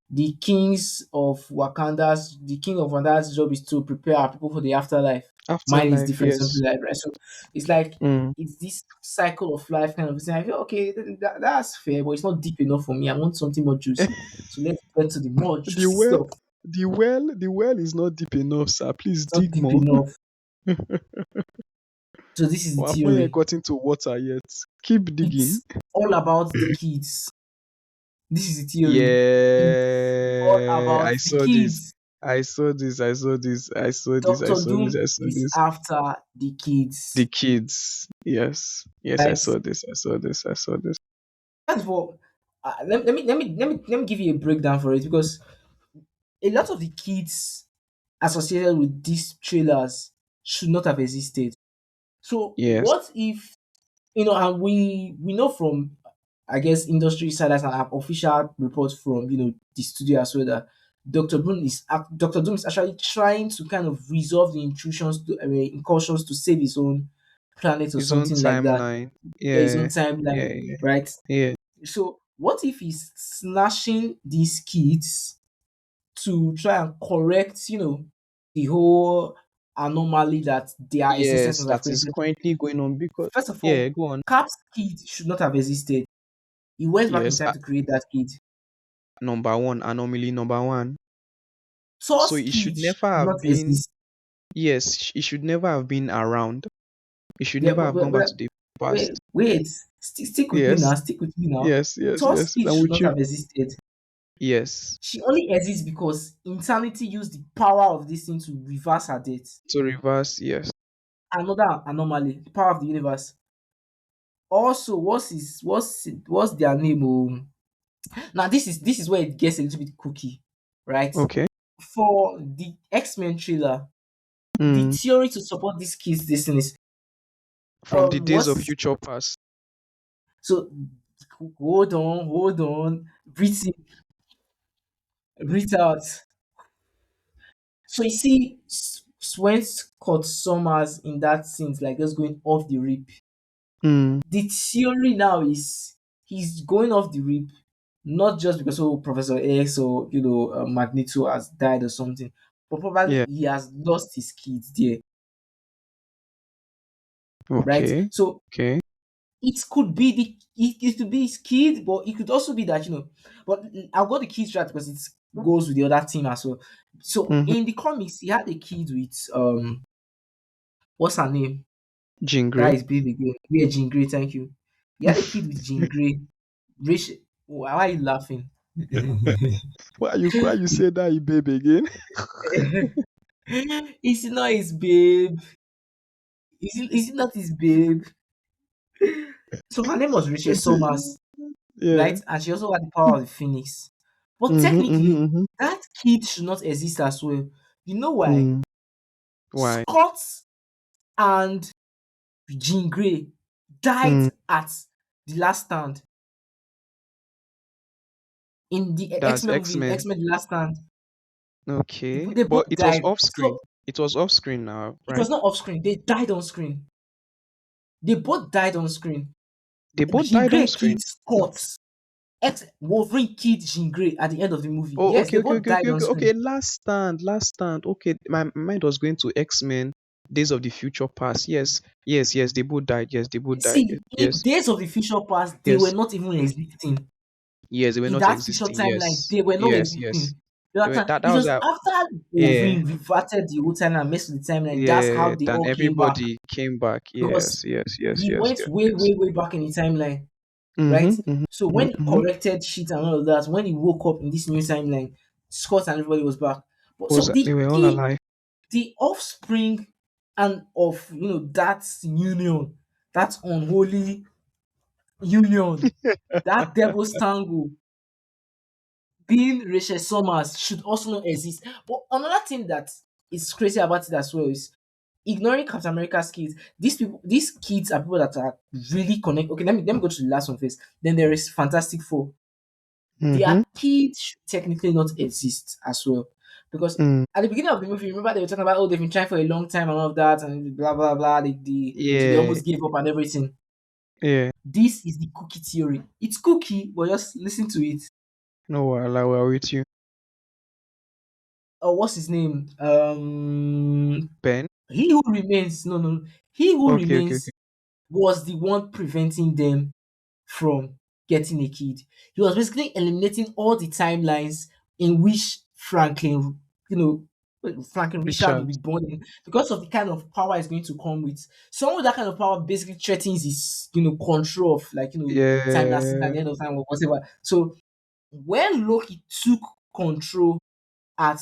A: the king of Wakanda's job is to prepare our people for the afterlife. Mine is
B: Afterlife,
A: different, something
B: yes.
A: like that. So it's like
B: Mm.
A: it's this cycle of life kind of thing. I feel okay, that's fair, but it's not deep enough for me. I want something more juicy. So let's get to the more
B: The
A: juicy
B: well,
A: stuff.
B: the well is not deep enough, sir. Please
A: It's not
B: dig
A: deep
B: more.
A: enough. So this is the
B: We have not yet
A: theory.
B: got into water yet. Keep digging.
A: It's all about the kids. This is the theory. It's all
B: Yeah,
A: about
B: I
A: the
B: saw this.
A: kids.
B: I saw this. I saw this. I saw this. I
A: Doctor
B: saw this.
A: Doom
B: I saw
A: is
B: this.
A: after the
B: The
A: kids,
B: kids. Yes. Yes, I
A: right?
B: saw this. I saw this. I saw this.
A: First of all, let me give you a breakdown for it because a lot of the kids associated with these trailers should not have existed. So
B: Yes.
A: what if and we know from I guess industry side and official reports from the studio as well that Doctor Doom is actually trying to kind of resolve the intrusions to incursions to save his own planet or
B: His own
A: something like that.
B: timeline.
A: Yeah, his own
B: Yeah.
A: timeline,
B: Yeah. Yeah.
A: right?
B: Yeah.
A: So what if he's snatching these kids to try and correct, the whole anomaly that their existence
B: Yes,
A: must have
B: that is
A: created?
B: currently going on because
A: First of
B: yeah,
A: all,
B: go on.
A: Cap's kid should not have existed. He went back in
B: Yes,
A: time to create that kid.
B: number one, anomaly number one. So
A: Thor's
B: it
A: kid
B: should
A: should
B: never have
A: not
B: been,
A: exist.
B: yes, it should never have been around. It should
A: Yeah,
B: never have gone back to the
A: wait,
B: past.
A: wait. Stick with me
B: Yes,
A: now. Stick with me now.
B: yes, yes,
A: Thor's
B: yes.
A: kid
B: I'm
A: should
B: with
A: not
B: you.
A: have existed.
B: Yes,
A: She only exists because insanity used the power of this thing to reverse her death.
B: to reverse, yes.
A: Another anomaly, the power of the universe. Also, what's their name? Now this is where it gets a little bit cookie, right?
B: Okay.
A: For the X-Men trailer, the
B: Mm.
A: theory to support this kids this thing is
B: From the days
A: what's
B: of
A: his
B: future past.
A: so hold on, breathe out. So you see when Scott Summers in that scene like just going off the rip.
B: Mm.
A: The theory now is he's going off the rip not just because Professor X or Magneto has died or something, but probably
B: Yeah.
A: he has lost his kids there, right?
B: Okay.
A: So
B: Okay.
A: it could be his kid, but it could also be that But I'll go the kids right because it goes with the other team as well. So
B: Mm-hmm.
A: in the comics, he had a kid with what's her name?
B: Jean
A: That
B: Grey.
A: is baby girl. Yeah, Jean Grey. Thank you. He had a kid with Jean Grey. Rachel, why are you laughing?
B: Why you say that, you baby again?
A: Is it not his babe? Is it not his babe? So her name was Rachel Summers,
B: Yeah.
A: right? And she also had the power of the Phoenix. But
B: Mm-hmm,
A: technically,
B: mm-hmm,
A: that kid should not exist as well. You know why?
B: mm-hmm. Why?
A: Scott and Jean Grey died
B: Mm.
A: at the last stand. In the
B: That's
A: X-Men movie,
B: X-Men.
A: X-Men The Last Stand,
B: Okay.
A: they
B: But
A: both
B: it was
A: died.
B: off screen.
A: So
B: It was off screen now,
A: it was
B: right?
A: not off screen. They died on screen. They both died on screen.
B: They both
A: Jean
B: died on
A: Grey
B: screen.
A: killed Scott. Ex Wolverine killed Jean Grey at the end of the movie.
B: Oh,
A: Yes,
B: okay,
A: they
B: okay,
A: both
B: okay,
A: died
B: okay,
A: on
B: okay, okay.
A: screen.
B: Last stand, last stand. Okay, my mind was going to X-Men, Days of the Future Past. Yes, yes, yes. They both died. Yes, they both died.
A: See, in
B: Yes,
A: Days of the Future Past, they were
B: yes,
A: not even existing.
B: yes. They were
A: In
B: not
A: that future
B: existing.
A: timeline,
B: Yes,
A: they were not
B: yes, yes.
A: existing. It
B: That was
A: was
B: a
A: after
B: yeah,
A: Wolverine reverted the whole timeline and messed with the timeline. That's how
B: yeah.
A: they
B: Then
A: all came back.
B: everybody came back.
A: Because
B: Yes, yes, yes,
A: he
B: yes,
A: went
B: yes,
A: way,
B: yes.
A: way, way back in the timeline, right?
B: Mhm, mhm,
A: So
B: mhm,
A: when he
B: mhm.
A: corrected shit and all of that, when he woke up in this new timeline, Scott and everybody was back. But so
B: Was they were all alive?
A: the offspring and of that union, that unholy union, that devil's tangle being Rachel Summers should also not exist. But another thing that is crazy about it as well is ignoring Captain America's kids. These kids are people that are really connected. Okay, let me go to the last one first. Then there is Fantastic Four. Their
B: Mhm.
A: kids should technically not exist as well. Because
B: Mm.
A: at the beginning of the movie, remember they were talking about they've been trying for a long time and all of that and blah blah blah. So they
B: Yeah.
A: almost gave up and everything.
B: Yeah.
A: This is the cookie theory. It's cookie, but just listen to it.
B: No, we're with you.
A: Oh, what's his name?
B: Ben.
A: He who remains. No, no. He who
B: Okay, okay, okay.
A: remains was the one preventing them from getting a kid. He was basically eliminating all the timelines in which Franklin, you know, Franklin Richard will
B: Richard.
A: be born in because of the kind of power he's going to come with. Someone with that kind of power basically threatens his, control of like, time lasting at
B: Yeah.
A: the end of time or whatever. So when Loki took control at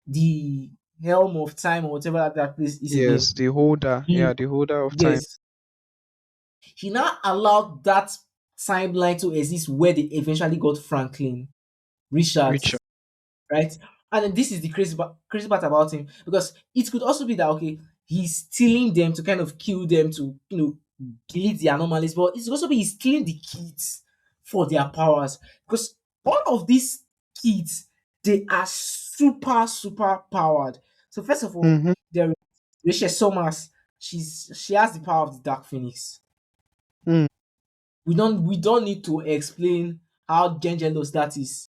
A: the helm of time or whatever that place is again,
B: Yes, the holder.
A: he
B: Yeah, the holder of time.
A: yes, he now allowed that timeline to exist where they eventually got Franklin
B: Richard.
A: Richards, right? And then this is the crazy part about him because it could also be that okay, he's stealing them to kind of kill them to delete the anomalies, but it could also be he's stealing the kids for their powers because all of these kids they are super powered. So first of all,
B: Mm-hmm.
A: there is Rachel Summers. She has the power of the Dark Phoenix.
B: Mm.
A: We don't need to explain how dangerous that is.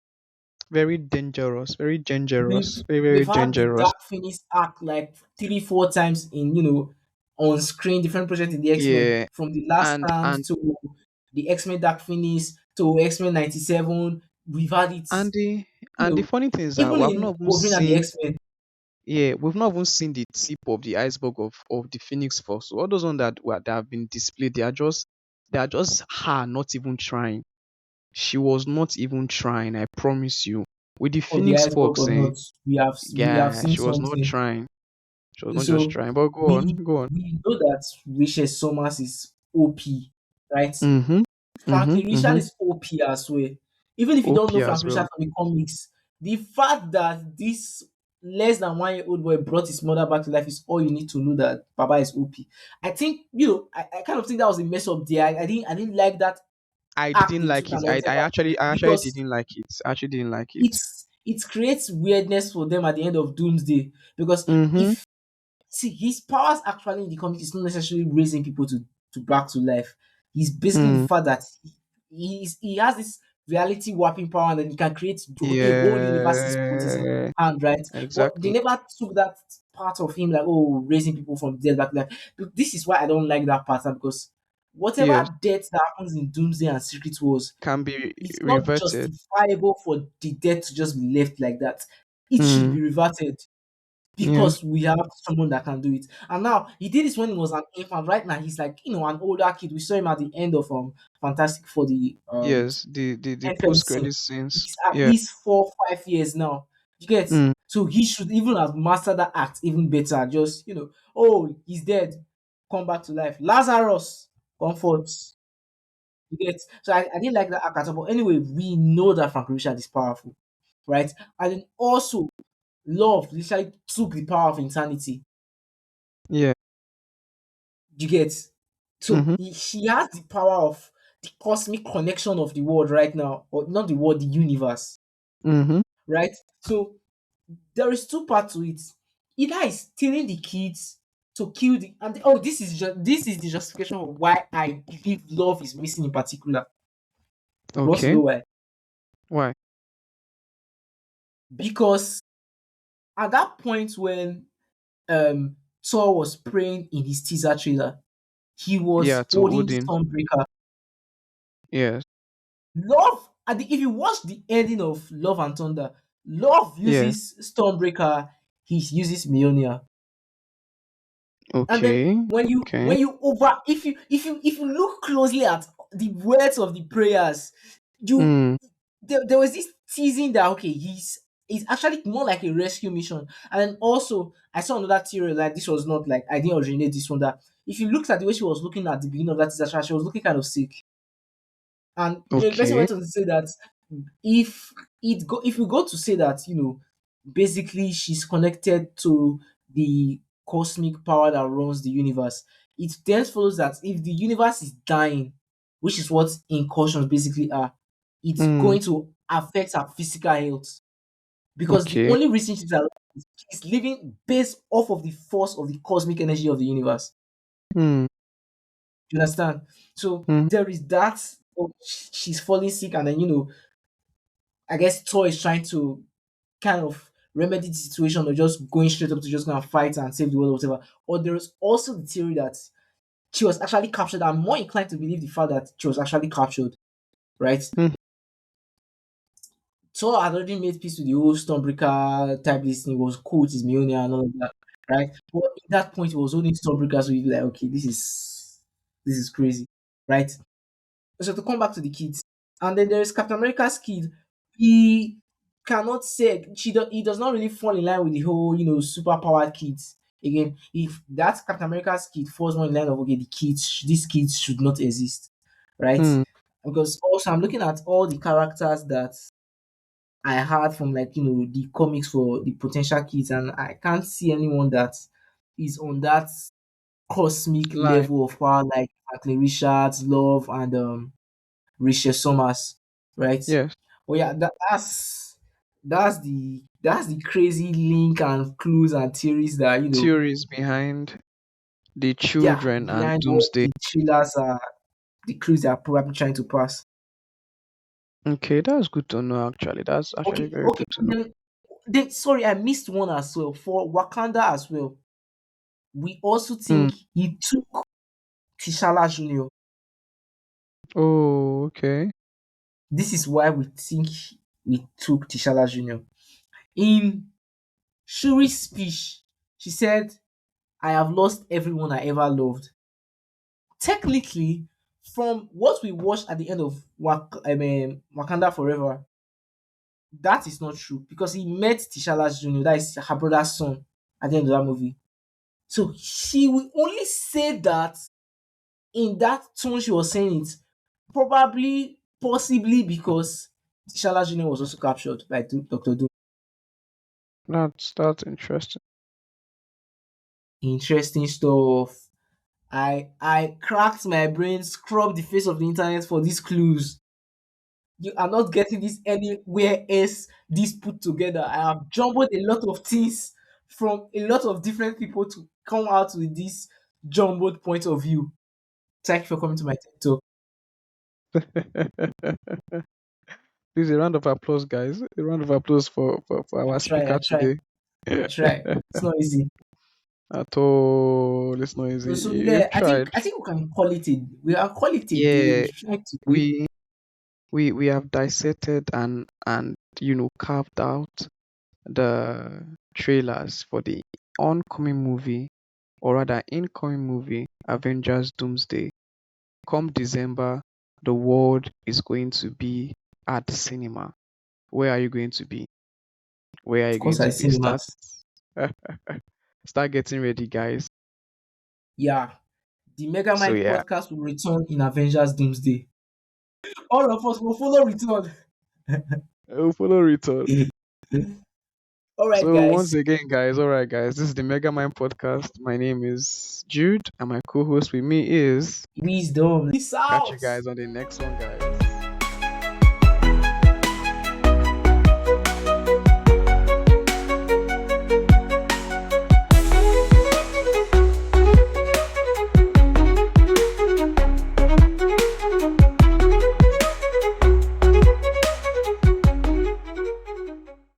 B: Very dangerous. Very
A: We've
B: dangerous. Very, very
A: we've had the
B: dangerous.
A: Dark Phoenix act like 3-4 times in on screen, different projects in the X-Men,
B: Yeah.
A: from the Last
B: And
A: Stand
B: and
A: to the X-Men Dark Phoenix to X-Men 97. We've had it,
B: and the
A: you
B: and the
A: know,
B: funny thing is that
A: even
B: we have
A: in
B: not even
A: Wolverine and the
B: seen,
A: X-Men.
B: we've not even seen the tip of the iceberg of the Phoenix Force. So all those ones that have been displayed, they are just her not even trying. She was not even trying, I promise you. With the
A: Of the
B: Phoenix
A: iceberg
B: Fox,
A: or not, we have
B: yeah,
A: seen
B: she was not
A: something.
B: trying. She was not just
A: So
B: trying. But go on,
A: we
B: go on.
A: we know that Rachel Summers is OP, right?
B: Mm-hmm. Mm-hmm.
A: Franklin Richard
B: Mm-hmm.
A: is OP as well. Even if you don't know
B: OP as
A: Franklin Richard
B: well.
A: from the comics, the fact that this less than 1 year old boy brought his mother back to life is all you need to know that Baba is OP. I think, I kind of think that was a mess up there. I didn't like that
B: I
A: act
B: didn't
A: they took
B: like it.
A: and
B: I
A: whatever
B: actually
A: because
B: didn't like it. I actually didn't like it.
A: it creates weirdness for them at the end of Doomsday because
B: Mm-hmm.
A: if see his powers actually in the comics is not necessarily raising people to back to life. He's basically the
B: Mm.
A: fact that he has this reality warping power and then he can create a whole universe put his
B: Yeah.
A: hand, right? But they
B: Exactly.
A: never took that part of him like raising people from death back to life. But this is why I don't like that pattern because
B: Yes.
A: whatever death that happens in Doomsday and Secret Wars,
B: Can be
A: it's not
B: reverted.
A: justifiable for the death to just be left like that. It should
B: Mm.
A: be reverted
B: Yeah.
A: because we have someone that can do it. And now he did this when he was an infant. Right now he's like an older kid. We saw him at the end of Fantastic for the
B: Yes. The
A: end credit
B: post
A: scene.
B: credit scenes.
A: He's at
B: Yeah.
A: least 4 5 years now. You get
B: Mm.
A: so he should even have mastered that act even better. Just oh he's dead, come back to life. Lazarus, comfort. You get so I didn't like that act at all. But anyway, we know that Frank Richard is powerful, right? And then also love literally took the power of insanity.
B: Yeah.
A: You get so
B: Mm-hmm.
A: she has the power of the cosmic connection of the world right now, or not the world, the universe,
B: Mm-hmm.
A: right? So there is two parts to it. Either is stealing the kids to kill the and this is the justification of why I believe love is missing in particular. You want to
B: Okay.
A: know why?
B: Why?
A: Because at that point when Thor was praying in his teaser trailer, he
B: Yeah.
A: was
B: To
A: holding the
B: Odin.
A: Stormbreaker.
B: Yes.
A: Love, if you watch the ending of Love and Thunder, Love
B: Yeah.
A: uses Stormbreaker, he uses Mjolnir. And then
B: Okay.
A: when you
B: Okay.
A: when you over if you look closely at the words of the prayers, you
B: Mm.
A: there was this teasing that okay, he's actually more like a rescue mission. And then also I saw another theory like this was not like I didn't originate this one that if you looked at the way she was looking at the beginning of that teaser, she was looking kind of sick. And the person
B: Okay.
A: went on to say that if if we go to say that basically she's connected to the cosmic power that runs the universe, it then follows that if the universe is dying, which is what incursions basically are, it's
B: Mm.
A: going to affect her physical health because the
B: Okay.
A: only reason she's alive is living based off of the force of the cosmic energy of the universe.
B: Mm.
A: You understand? So
B: Mm.
A: there is that. Oh, she's falling sick, and then I guess Thor is trying to kind of remedy the situation, or just going straight up to just gonna fight and save the world or whatever. Or there is also the theory that she was actually captured. I'm more inclined to believe the fact that she was actually captured, right?
B: Mm.
A: Thor had already made peace with the whole Stormbreaker type this thing, was cool with his Mjolnir and all of that, right? But at that point, it was only Stormbreaker, so you're like, okay, this is crazy, right? So to come back to the kids, and then there is Captain America's kid. He cannot say he does not really fall in line with the whole super powered kids. Again, if that Captain America's kid falls more in line of okay, these kids should not exist, right?
B: Mm.
A: Because also I'm looking at all the characters that I had from like the comics for the potential kids, and I can't see anyone that is on that cosmic
B: Line.
A: level of power like Franklin Richards, Love, and Richard Summers, right?
B: Yes.
A: But yeah, that's the crazy link and clues and theories that
B: Theories behind the
A: yeah,
B: children and
A: behind what
B: Doomsday.
A: the trailers are, the clues they are probably trying to pass.
B: Okay, that's good to know actually. That's actually
A: Okay,
B: very
A: okay.
B: good to know.
A: Then sorry, I missed one as well for Wakanda as well. We also
B: Mm.
A: think he took T'Challa Jr.
B: Oh, okay.
A: This is why we think we took T'Challa Jr. In Shuri's speech, she said, I have lost everyone I ever loved. Technically, from what we watched at the end of Wakanda Forever, that is not true because he met T'Challa Jr., that is her brother's son, at the end of that movie. So she will only say that in that tone she was saying it, probably, possibly because T'Challa Jr. was also captured by Dr. Doom.
B: That's interesting.
A: Interesting stuff. I cracked my brain, scrubbed the face of the internet for these clues. You are not getting this anywhere else this put together. I have jumbled a lot of things from a lot of different people to come out with this jumbled point of view. Thank you for coming to my TikTok.
B: Please, a round of applause, guys. A round of applause for
A: I
B: our
A: try,
B: speaker
A: I try,
B: today.
A: I try. It's not easy.
B: At all, it's not easy.
A: So
B: You've
A: yeah, I think
B: tried.
A: I think we can call it a we are call it a day.
B: Yeah,
A: We've tried today.
B: we have dissected and carved out the trailers for the oncoming movie, or rather incoming movie, Avengers Doomsday. Come December, the world is going to be at the cinema. Where are you going to be? Where are
A: Of
B: you going
A: course, at
B: to
A: the
B: be? Start
A: cinemas.
B: start getting ready, guys.
A: Yeah, the Mega
B: So
A: Mind
B: yeah,
A: podcast will return in Avengers Doomsday. All of us will follow return.
B: follow return.
A: All right,
B: So once
A: guys.
B: again, guys, all right, guys, this is the Mega Mind podcast. My name is Jude, and my co-host with me is.
A: Wisdom. Peace
B: Catch you
A: out.
B: guys on the next one, guys.